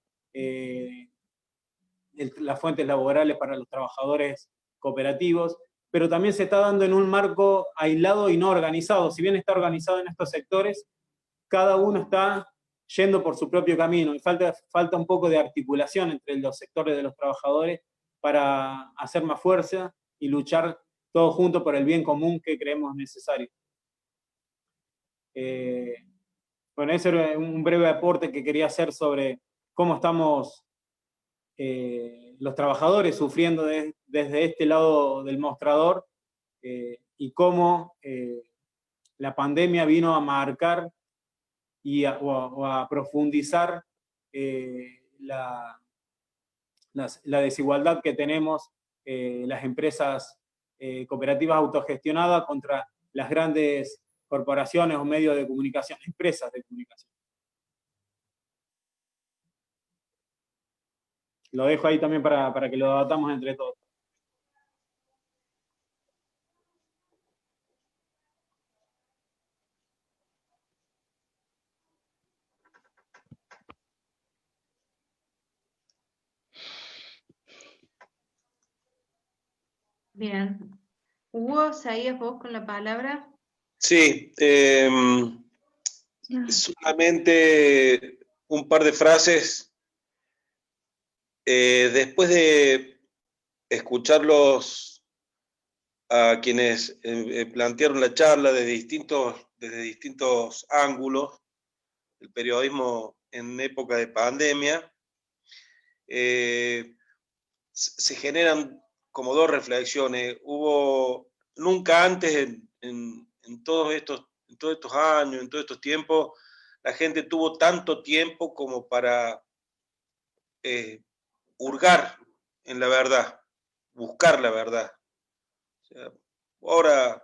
Speaker 9: las fuentes laborales para los trabajadores cooperativos, pero también se está dando en un marco aislado y no organizado. Si bien está organizado en estos sectores, cada uno está yendo por su propio camino, y falta un poco de articulación entre los sectores de los trabajadores para hacer más fuerza y luchar todos juntos por el bien común que creemos necesario. Bueno, ese era un breve aporte que quería hacer sobre cómo estamos los trabajadores sufriendo desde este lado del mostrador, y cómo la pandemia vino a marcar o a profundizar la desigualdad que tenemos las empresas cooperativas autogestionadas contra las grandes corporaciones o medios de comunicación, empresas de comunicación. Lo dejo ahí también para que lo debatamos entre todos.
Speaker 2: Bien. Hugo, ¿seguías vos con la palabra?
Speaker 4: Sí, solamente un par de frases. Después de escucharlos a quienes plantearon la charla desde distintos ángulos, el periodismo en época de pandemia, se generan como 2 reflexiones. Nunca antes en todos estos años, en todos estos tiempos, la gente tuvo tanto tiempo como para hurgar en la verdad, buscar la verdad. O sea, ahora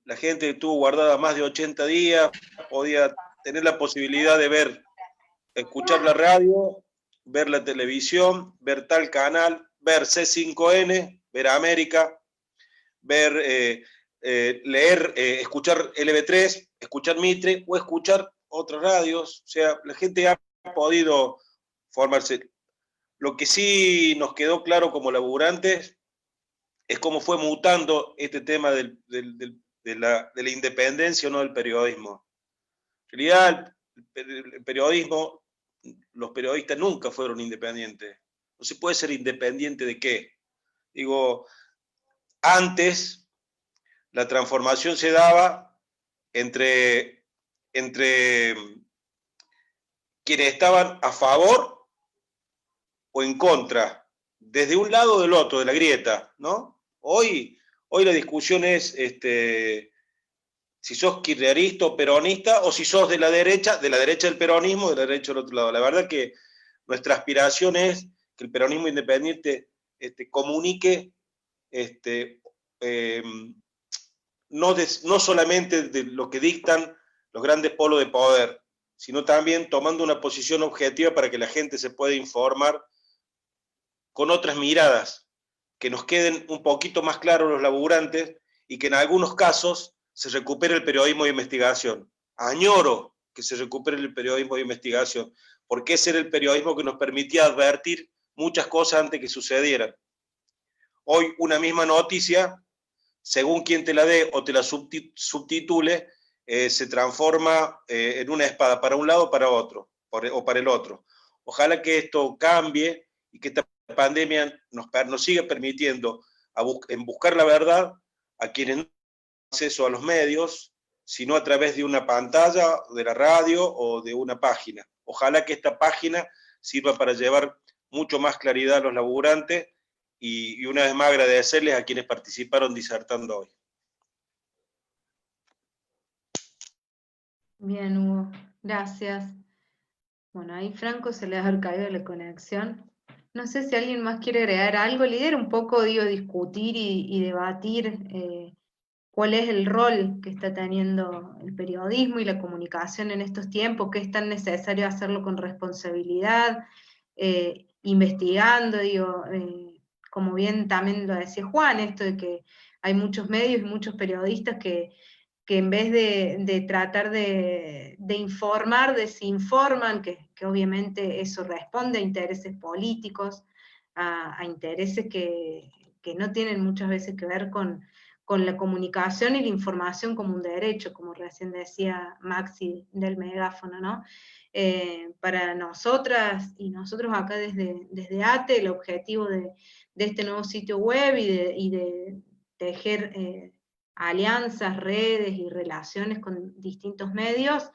Speaker 4: la gente tuvo guardada más de 80 días, podía tener la posibilidad de escuchar la radio, ver la televisión, ver tal canal, ver C5N, ver América, ver, leer, escuchar LB3, escuchar Mitre o escuchar otras radios. O sea, la gente ha podido formarse. Lo que sí nos quedó claro como laburantes es cómo fue mutando este tema de la independencia o no del periodismo. En realidad, el periodismo, los periodistas nunca fueron independientes. No se puede ser independiente de qué. Digo, antes la transformación se daba entre quienes estaban a favor o en contra, desde un lado o del otro, de la grieta, ¿no? Hoy la discusión es si sos kirchnerista o peronista, o si sos de la derecha del peronismo, de la derecha del otro lado. La verdad que nuestra aspiración es que el peronismo independiente comunique no solamente de lo que dictan los grandes polos de poder, sino también tomando una posición objetiva para que la gente se pueda informar con otras miradas, que nos queden un poquito más claros los laburantes y que en algunos casos se recupere el periodismo de investigación. Añoro que se recupere el periodismo de investigación, porque ese era el periodismo que nos permitía advertir muchas cosas antes que sucedieran. Hoy una misma noticia, según quien te la dé o te la subtitule, se transforma en una espada para un lado o para otro, o para el otro. Ojalá que esto cambie y que esta pandemia nos siga permitiendo en buscar la verdad a quienes no tienen acceso a los medios, sino a través de una pantalla, de la radio o de una página. Ojalá que esta página sirva para llevar mucho más claridad a los laburantes y una vez más agradecerles a quienes participaron disertando hoy.
Speaker 2: Bien, Hugo, gracias. Bueno, ahí Franco se le ha caído la conexión. No sé si alguien más quiere agregar algo. La idea era un poco, digo, discutir y debatir cuál es el rol que está teniendo el periodismo y la comunicación en estos tiempos, qué es tan necesario hacerlo con responsabilidad, investigando, digo, como bien también lo decía Juan, esto de que hay muchos medios y muchos periodistas que en vez de tratar de informar, desinforman, que obviamente eso responde a intereses políticos, a intereses que no tienen muchas veces que ver con la comunicación y la información como un derecho, como recién decía Maxi del megáfono, ¿no? Para nosotras y nosotros acá desde ATE, el objetivo de este nuevo sitio web y de tejer alianzas, redes y relaciones con distintos medios,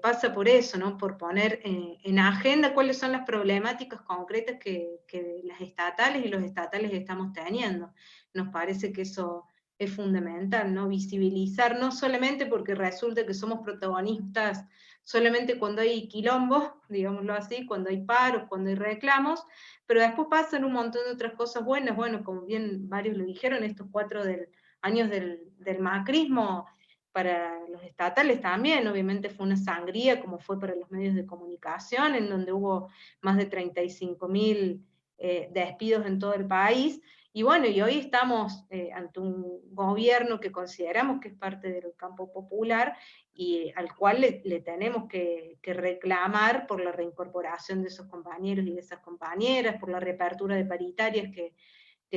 Speaker 2: pasa por eso, ¿no? Por poner en agenda cuáles son las problemáticas concretas que las estatales y los estatales estamos teniendo. Nos parece que eso es fundamental, ¿no? Visibilizar, no solamente porque resulta que somos protagonistas solamente cuando hay quilombos, digámoslo así, cuando hay paros, cuando hay reclamos, pero después pasan un montón de otras cosas buenas, bueno, como bien varios lo dijeron, estos 4 años del macrismo, para los estatales también, obviamente fue una sangría, como fue para los medios de comunicación, en donde hubo más de 35.000 despidos en todo el país, y bueno, y hoy estamos ante un gobierno que consideramos que es parte del campo popular, y al cual le tenemos que reclamar por la reincorporación de esos compañeros y de esas compañeras, por la reapertura de paritarias que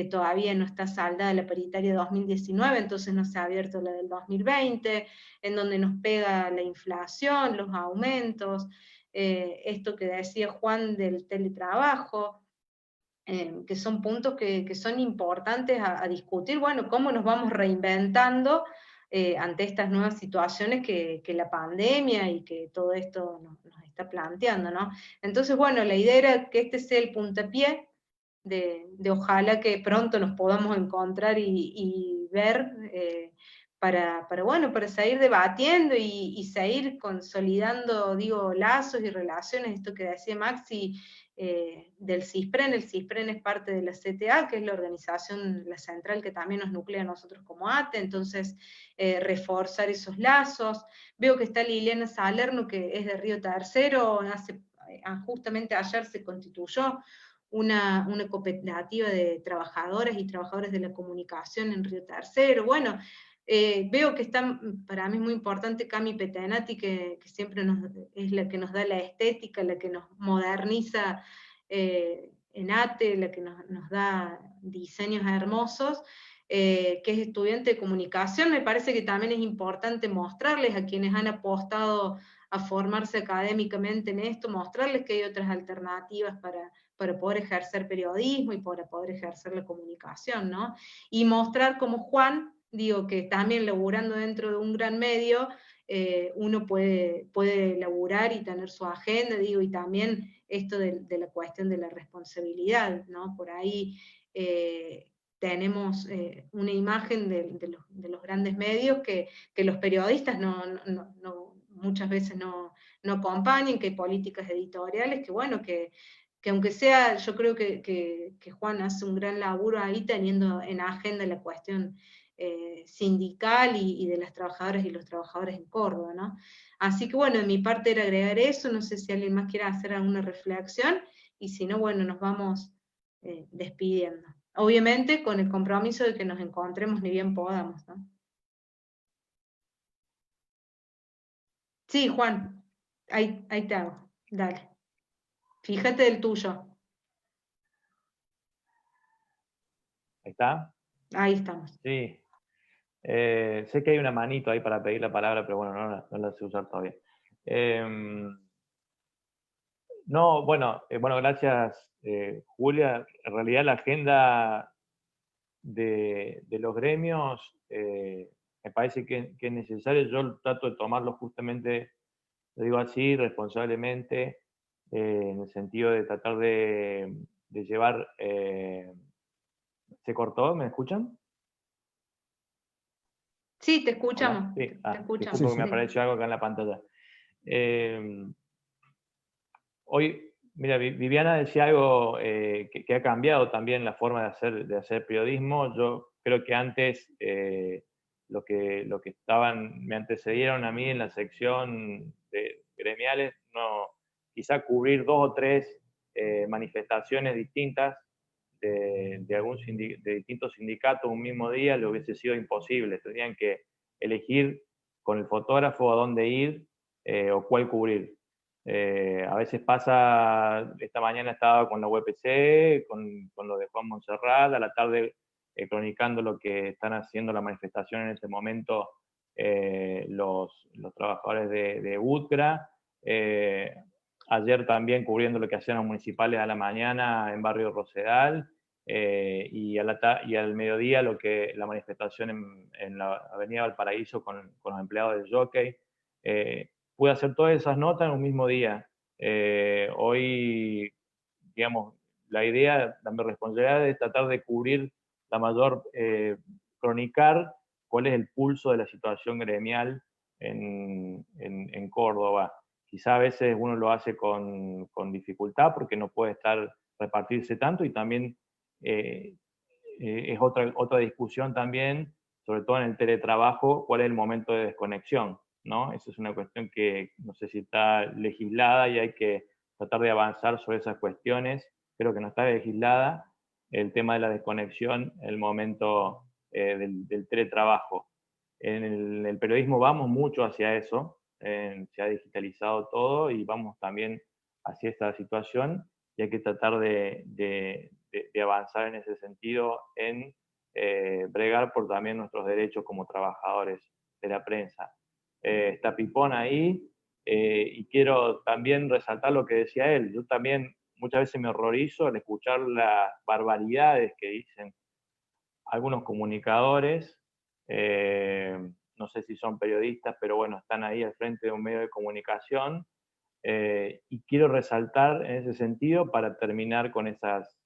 Speaker 2: todavía no está saldada la paritaria de 2019, entonces no se ha abierto la del 2020, en donde nos pega la inflación, los aumentos, esto que decía Juan del teletrabajo, que son puntos que son importantes a discutir, bueno, cómo nos vamos reinventando ante estas nuevas situaciones que la pandemia y que todo esto nos está planteando, ¿no? Entonces, bueno, la idea era que este sea el puntapié de ojalá que pronto nos podamos encontrar y ver para seguir debatiendo y seguir consolidando, digo, lazos y relaciones, esto que decía Maxi, del CISPREN. El CISPREN es parte de la CTA, que es la organización, la central que también nos nuclea a nosotros como ATE, entonces reforzar esos lazos. Veo que está Liliana Salerno, que es de Río Tercero, justamente ayer se constituyó una cooperativa de trabajadoras y trabajadores de la comunicación en Río Tercero. Bueno, veo que está, para mí es muy importante, Cami Petenati, que siempre es la que nos da la estética, la que nos moderniza en ATE, la que nos da diseños hermosos. que es estudiante de comunicación. Me parece que también es importante mostrarles a quienes han apostado a formarse académicamente en esto, mostrarles que hay otras alternativas para poder ejercer periodismo y para poder ejercer la comunicación, ¿no? Y mostrar como Juan, digo, que también laburando dentro de un gran medio, uno puede laburar y tener su agenda, digo, y también esto de la cuestión de la responsabilidad, ¿no? Por ahí tenemos una imagen de los grandes medios que los periodistas muchas veces no acompañan, que hay políticas editoriales, que bueno, que aunque sea, yo creo que Juan hace un gran laburo ahí teniendo en agenda la cuestión sindical y de las trabajadoras y los trabajadores en Córdoba, ¿no? Así que bueno, de mi parte era agregar eso, no sé si alguien más quiere hacer alguna reflexión, y si no, bueno, nos vamos despidiendo. Obviamente con el compromiso de que nos encontremos ni bien podamos, ¿no? Sí, Juan, ahí te hago, dale. Fíjate del tuyo.
Speaker 7: ¿Ahí está?
Speaker 2: Ahí estamos.
Speaker 7: Sí. Sé que hay una manito ahí para pedir la palabra, pero bueno, no la sé usar todavía. No, bueno, gracias, Julia. En realidad la agenda de los gremios me parece que es necesario. Yo trato de tomarlo justamente, lo digo así, responsablemente, en el sentido de tratar de llevar... ¿Se cortó? ¿Me escuchan?
Speaker 2: Sí, te escuchamos.
Speaker 7: Sí.
Speaker 2: Te escuchamos.
Speaker 7: Disculpa, que me
Speaker 2: Sí.
Speaker 7: apareció algo acá en la pantalla. Hoy, mira, Viviana decía algo que ha cambiado también la forma de hacer periodismo. Yo creo que antes lo que me antecedieron a mí en la sección de gremiales, quizá cubrir 2 o 3 manifestaciones distintas de distintos sindicatos un mismo día le hubiese sido imposible. Tendrían que elegir con el fotógrafo a dónde ir o cuál cubrir. A veces pasa, esta mañana estaba con la UPC, con lo de Juan Montserrat, a la tarde cronicando lo que están haciendo la manifestación en este momento los trabajadores de UTCRA. Ayer también cubriendo lo que hacían los municipales a la mañana en Barrio Rosedal, y al mediodía la manifestación en la Avenida Valparaíso con los empleados del Jockey. Pude hacer todas esas notas en un mismo día. Hoy, digamos, la idea, la responsabilidad es tratar de cubrir la mayor, cronicar cuál es el pulso de la situación gremial en Córdoba. Quizá a veces uno lo hace con dificultad porque no puede repartirse tanto, y también es otra discusión también, sobre todo en el teletrabajo, cuál es el momento de desconexión, ¿no? Esa es una cuestión que no sé si está legislada y hay que tratar de avanzar sobre esas cuestiones. Creo que no está legislada el tema de la desconexión, el momento del teletrabajo. En el periodismo vamos mucho hacia eso, se ha digitalizado todo y vamos también hacia esta situación, y hay que tratar de avanzar en ese sentido, en bregar por también nuestros derechos como trabajadores de la prensa. Está Pipón ahí, y quiero también resaltar lo que decía él. Yo también muchas veces me horrorizo al escuchar las barbaridades que dicen algunos comunicadores, no sé si son periodistas, pero bueno, están ahí al frente de un medio de comunicación, y quiero resaltar en ese sentido, para terminar con esas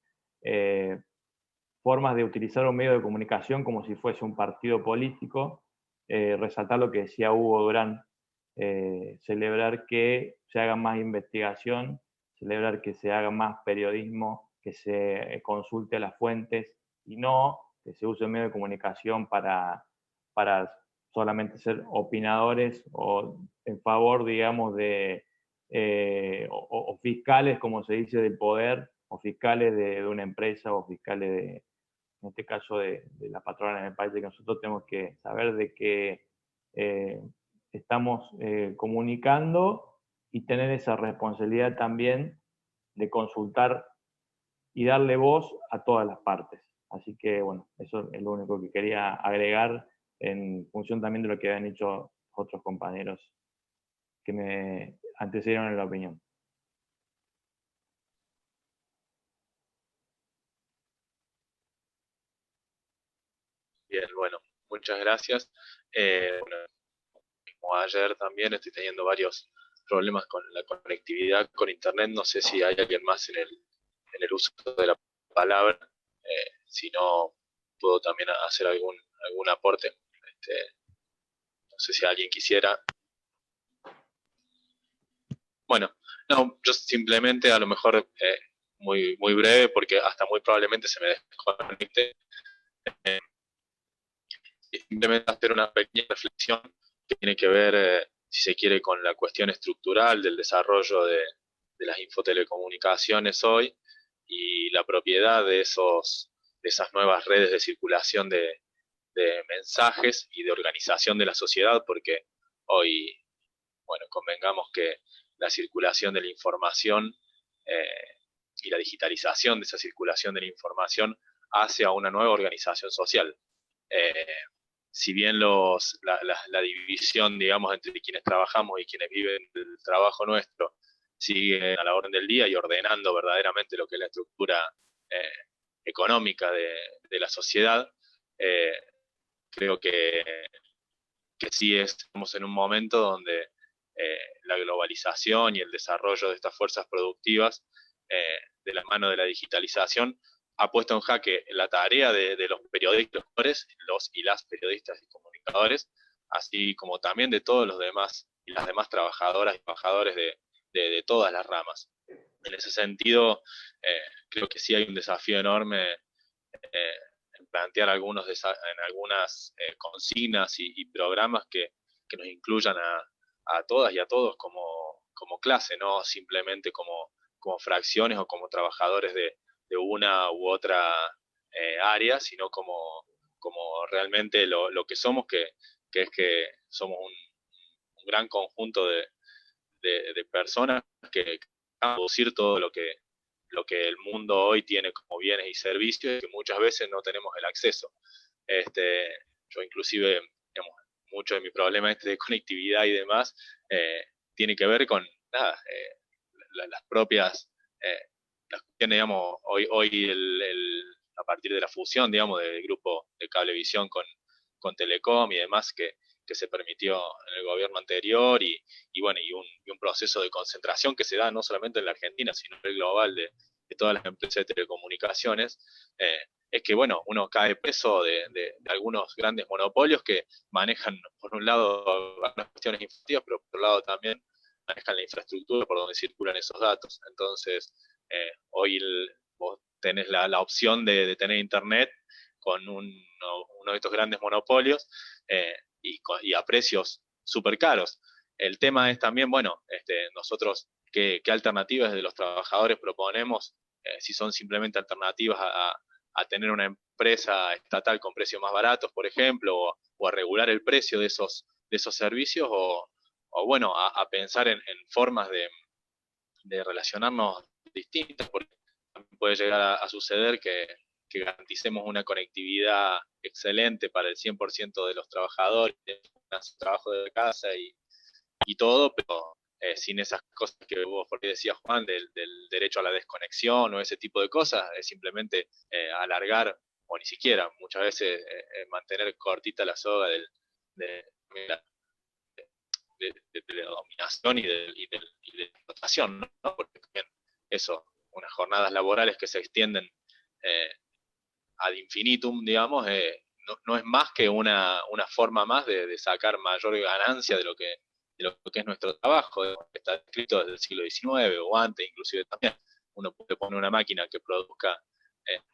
Speaker 7: formas de utilizar un medio de comunicación como si fuese un partido político, resaltar lo que decía Hugo Durán, celebrar que se haga más investigación, celebrar que se haga más periodismo, que se consulte a las fuentes y no que se use el medio de comunicación para solamente ser opinadores o en favor, digamos, o fiscales, como se dice, del poder, o fiscales de una empresa, o fiscales en este caso de la patrona en el país. Que nosotros tenemos que saber de que estamos comunicando y tener esa responsabilidad también de consultar y darle voz a todas las partes. Así que, bueno, eso es lo único que quería agregar en función también de lo que habían dicho otros compañeros que me antecedieron en la opinión.
Speaker 1: Bien, bueno, muchas gracias. Bueno, como ayer también estoy teniendo varios problemas con la conectividad con internet. No sé si hay alguien más en el uso de la palabra. Si no, puedo también hacer algún aporte. No sé si alguien quisiera. Bueno, no, yo simplemente a lo mejor muy breve, porque hasta muy probablemente se me desconecte. Y simplemente hacer una pequeña reflexión que tiene que ver, si se quiere, con la cuestión estructural del desarrollo de las infotelecomunicaciones hoy y la propiedad de esas nuevas redes de circulación de mensajes y de organización de la sociedad, porque hoy, bueno, convengamos que la circulación de la información y la digitalización de esa circulación de la información hace a una nueva organización social. Eh, si bien la división, digamos, entre quienes trabajamos y quienes viven el trabajo nuestro sigue a la orden del día y ordenando verdaderamente lo que es la estructura eh, económica de la sociedad, eh, creo que sí estamos en un momento donde la globalización y el desarrollo de estas fuerzas productivas de la mano de la digitalización ha puesto en jaque la tarea de los periodistas, los y las periodistas y comunicadores, así como también de todos los demás y las demás trabajadoras y trabajadores de todas las ramas. En ese sentido, creo que sí hay un desafío enorme en plantear en algunas consignas y programas que nos incluyan a todas y a todos como clase, no simplemente como fracciones o como trabajadores de una u otra área, sino como realmente lo que somos, que es que somos un gran conjunto de personas que van a producir todo lo que el mundo hoy tiene como bienes y servicios y que muchas veces no tenemos el acceso. Yo inclusive, digamos, mucho de mi problema de conectividad y demás tiene que ver con nada, las propias, las cuestiones, digamos, hoy a partir de la fusión, digamos, del grupo de Cablevisión con Telecom y demás que se permitió en el gobierno anterior y bueno, y un proceso de concentración que se da no solamente en la Argentina, sino en el global de todas las empresas de telecomunicaciones, es que, bueno, uno cae preso de algunos grandes monopolios que manejan, por un lado, algunas cuestiones informativas, pero por otro lado también manejan la infraestructura por donde circulan esos datos. Entonces, hoy vos tenés la opción de tener internet con uno de estos grandes monopolios y a precios súper caros. El tema es también, bueno, nosotros qué alternativas de los trabajadores proponemos, si son simplemente alternativas a tener una empresa estatal con precios más baratos, por ejemplo, o a regular el precio de esos servicios, o bueno, a pensar en formas de relacionarnos distintas, porque también puede llegar a suceder que garanticemos una conectividad excelente para el 100% de los trabajadores, su trabajo de casa y todo, pero sin esas cosas que vos por ahí decías, Juan, del derecho a la desconexión o ese tipo de cosas, es simplemente alargar o ni siquiera muchas veces mantener cortita la soga de la dominación y de explotación, ¿no? Porque también eso, unas jornadas laborales que se extienden ad infinitum, digamos, no es más que una forma más de sacar mayor ganancia de lo que es nuestro trabajo, que está escrito desde el siglo XIX o antes, inclusive también. Uno puede poner una máquina que produzca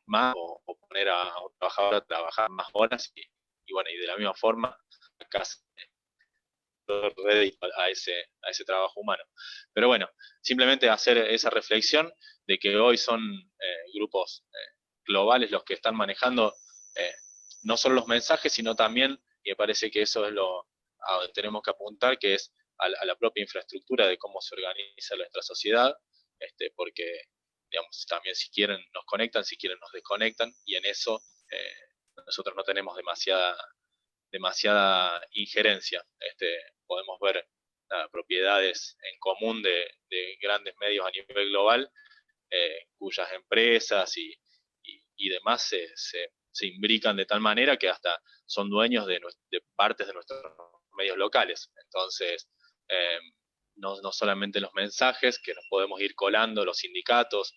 Speaker 1: más o poner a un trabajador a trabajar más horas y bueno, y de la misma forma acá rédito a ese trabajo humano. Pero bueno, simplemente hacer esa reflexión de que hoy son grupos globales los que están manejando no solo los mensajes, sino también, y me parece que eso es a donde tenemos que apuntar, que es a la propia infraestructura de cómo se organiza nuestra sociedad, porque digamos, también si quieren nos conectan, si quieren nos desconectan, y en eso nosotros no tenemos demasiada injerencia. Podemos ver propiedades en común de grandes medios a nivel global, cuyas empresas y demás se imbrican de tal manera que hasta son dueños de partes de nuestros medios locales. Entonces, no solamente los mensajes que nos podemos ir colando los sindicatos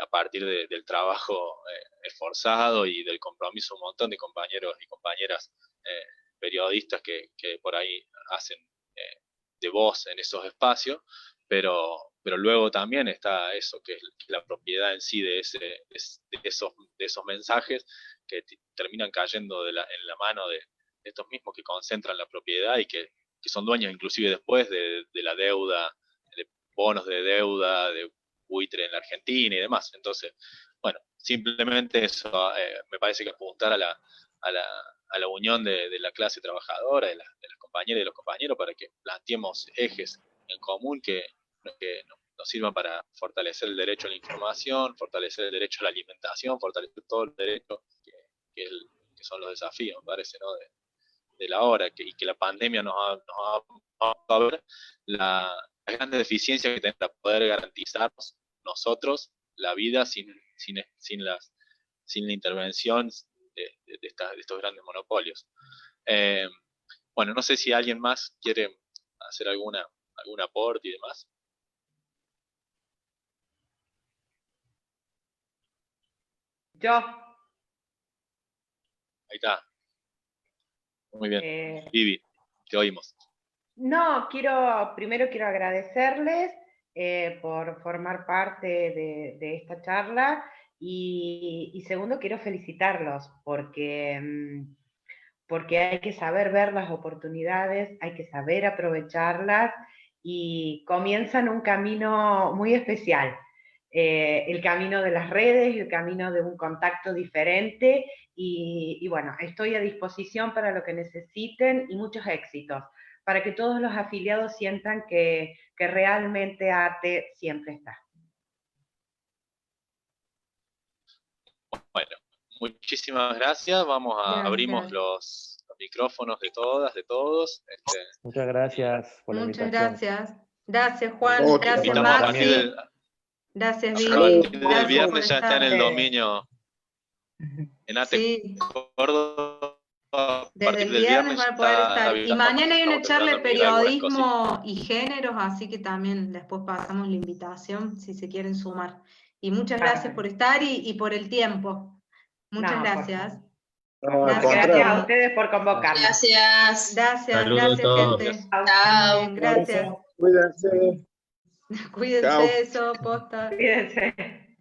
Speaker 1: a partir del trabajo esforzado y del compromiso de un montón de compañeros y compañeras periodistas que por ahí hacen de voz en esos espacios, pero luego también está eso, que es la propiedad en sí de esos mensajes que terminan cayendo en la mano de estos mismos que concentran la propiedad y que son dueños inclusive después de la deuda, de bonos de deuda, de buitre en la Argentina y demás. Entonces, bueno, simplemente eso, me parece que apuntar a la unión de la clase trabajadora, de las compañeras y los compañeros, para que planteemos ejes en común que nos sirvan para fortalecer el derecho a la información, fortalecer el derecho a la alimentación, fortalecer todo el derecho que son los desafíos, me parece, ¿no? de la hora, y que la pandemia nos ha a ver las grandes deficiencias que tenemos para poder garantizarnos nosotros la vida sin la intervención de estos grandes monopolios. Bueno, no sé si alguien más quiere hacer algún aporte y demás.
Speaker 3: Yo.
Speaker 1: Ahí está. Muy bien. Vivi, te oímos.
Speaker 3: No, primero quiero agradecerles por formar parte de esta charla y segundo quiero felicitarlos porque hay que saber ver las oportunidades, hay que saber aprovecharlas y comienzan un camino muy especial. El camino de las redes, el camino de un contacto diferente y bueno, estoy a disposición para lo que necesiten y muchos éxitos, para que todos los afiliados sientan que realmente ATE siempre está.
Speaker 1: Bueno, muchísimas gracias. Abrimos los micrófonos de todas, de todos.
Speaker 5: Muchas gracias por la invitación.
Speaker 2: Muchas gracias. Gracias, Juan. Gracias, Maxi. Gracias, Vivi.
Speaker 1: A partir del viernes ya está en el dominio en ATE
Speaker 2: sí.
Speaker 1: Córdoba.
Speaker 2: Desde el viernes van a poder estar. Y mañana hay una charla de periodismo y géneros, así que también después pasamos la invitación si se quieren sumar. Y muchas gracias por estar y por el tiempo. Muchas gracias.
Speaker 3: Gracias a ustedes por convocarnos.
Speaker 2: Gracias. Gracias, gente.
Speaker 3: Chao.
Speaker 2: Gracias.
Speaker 6: Cuídense.
Speaker 2: Cuídense, eso, posta.
Speaker 3: Cuídense.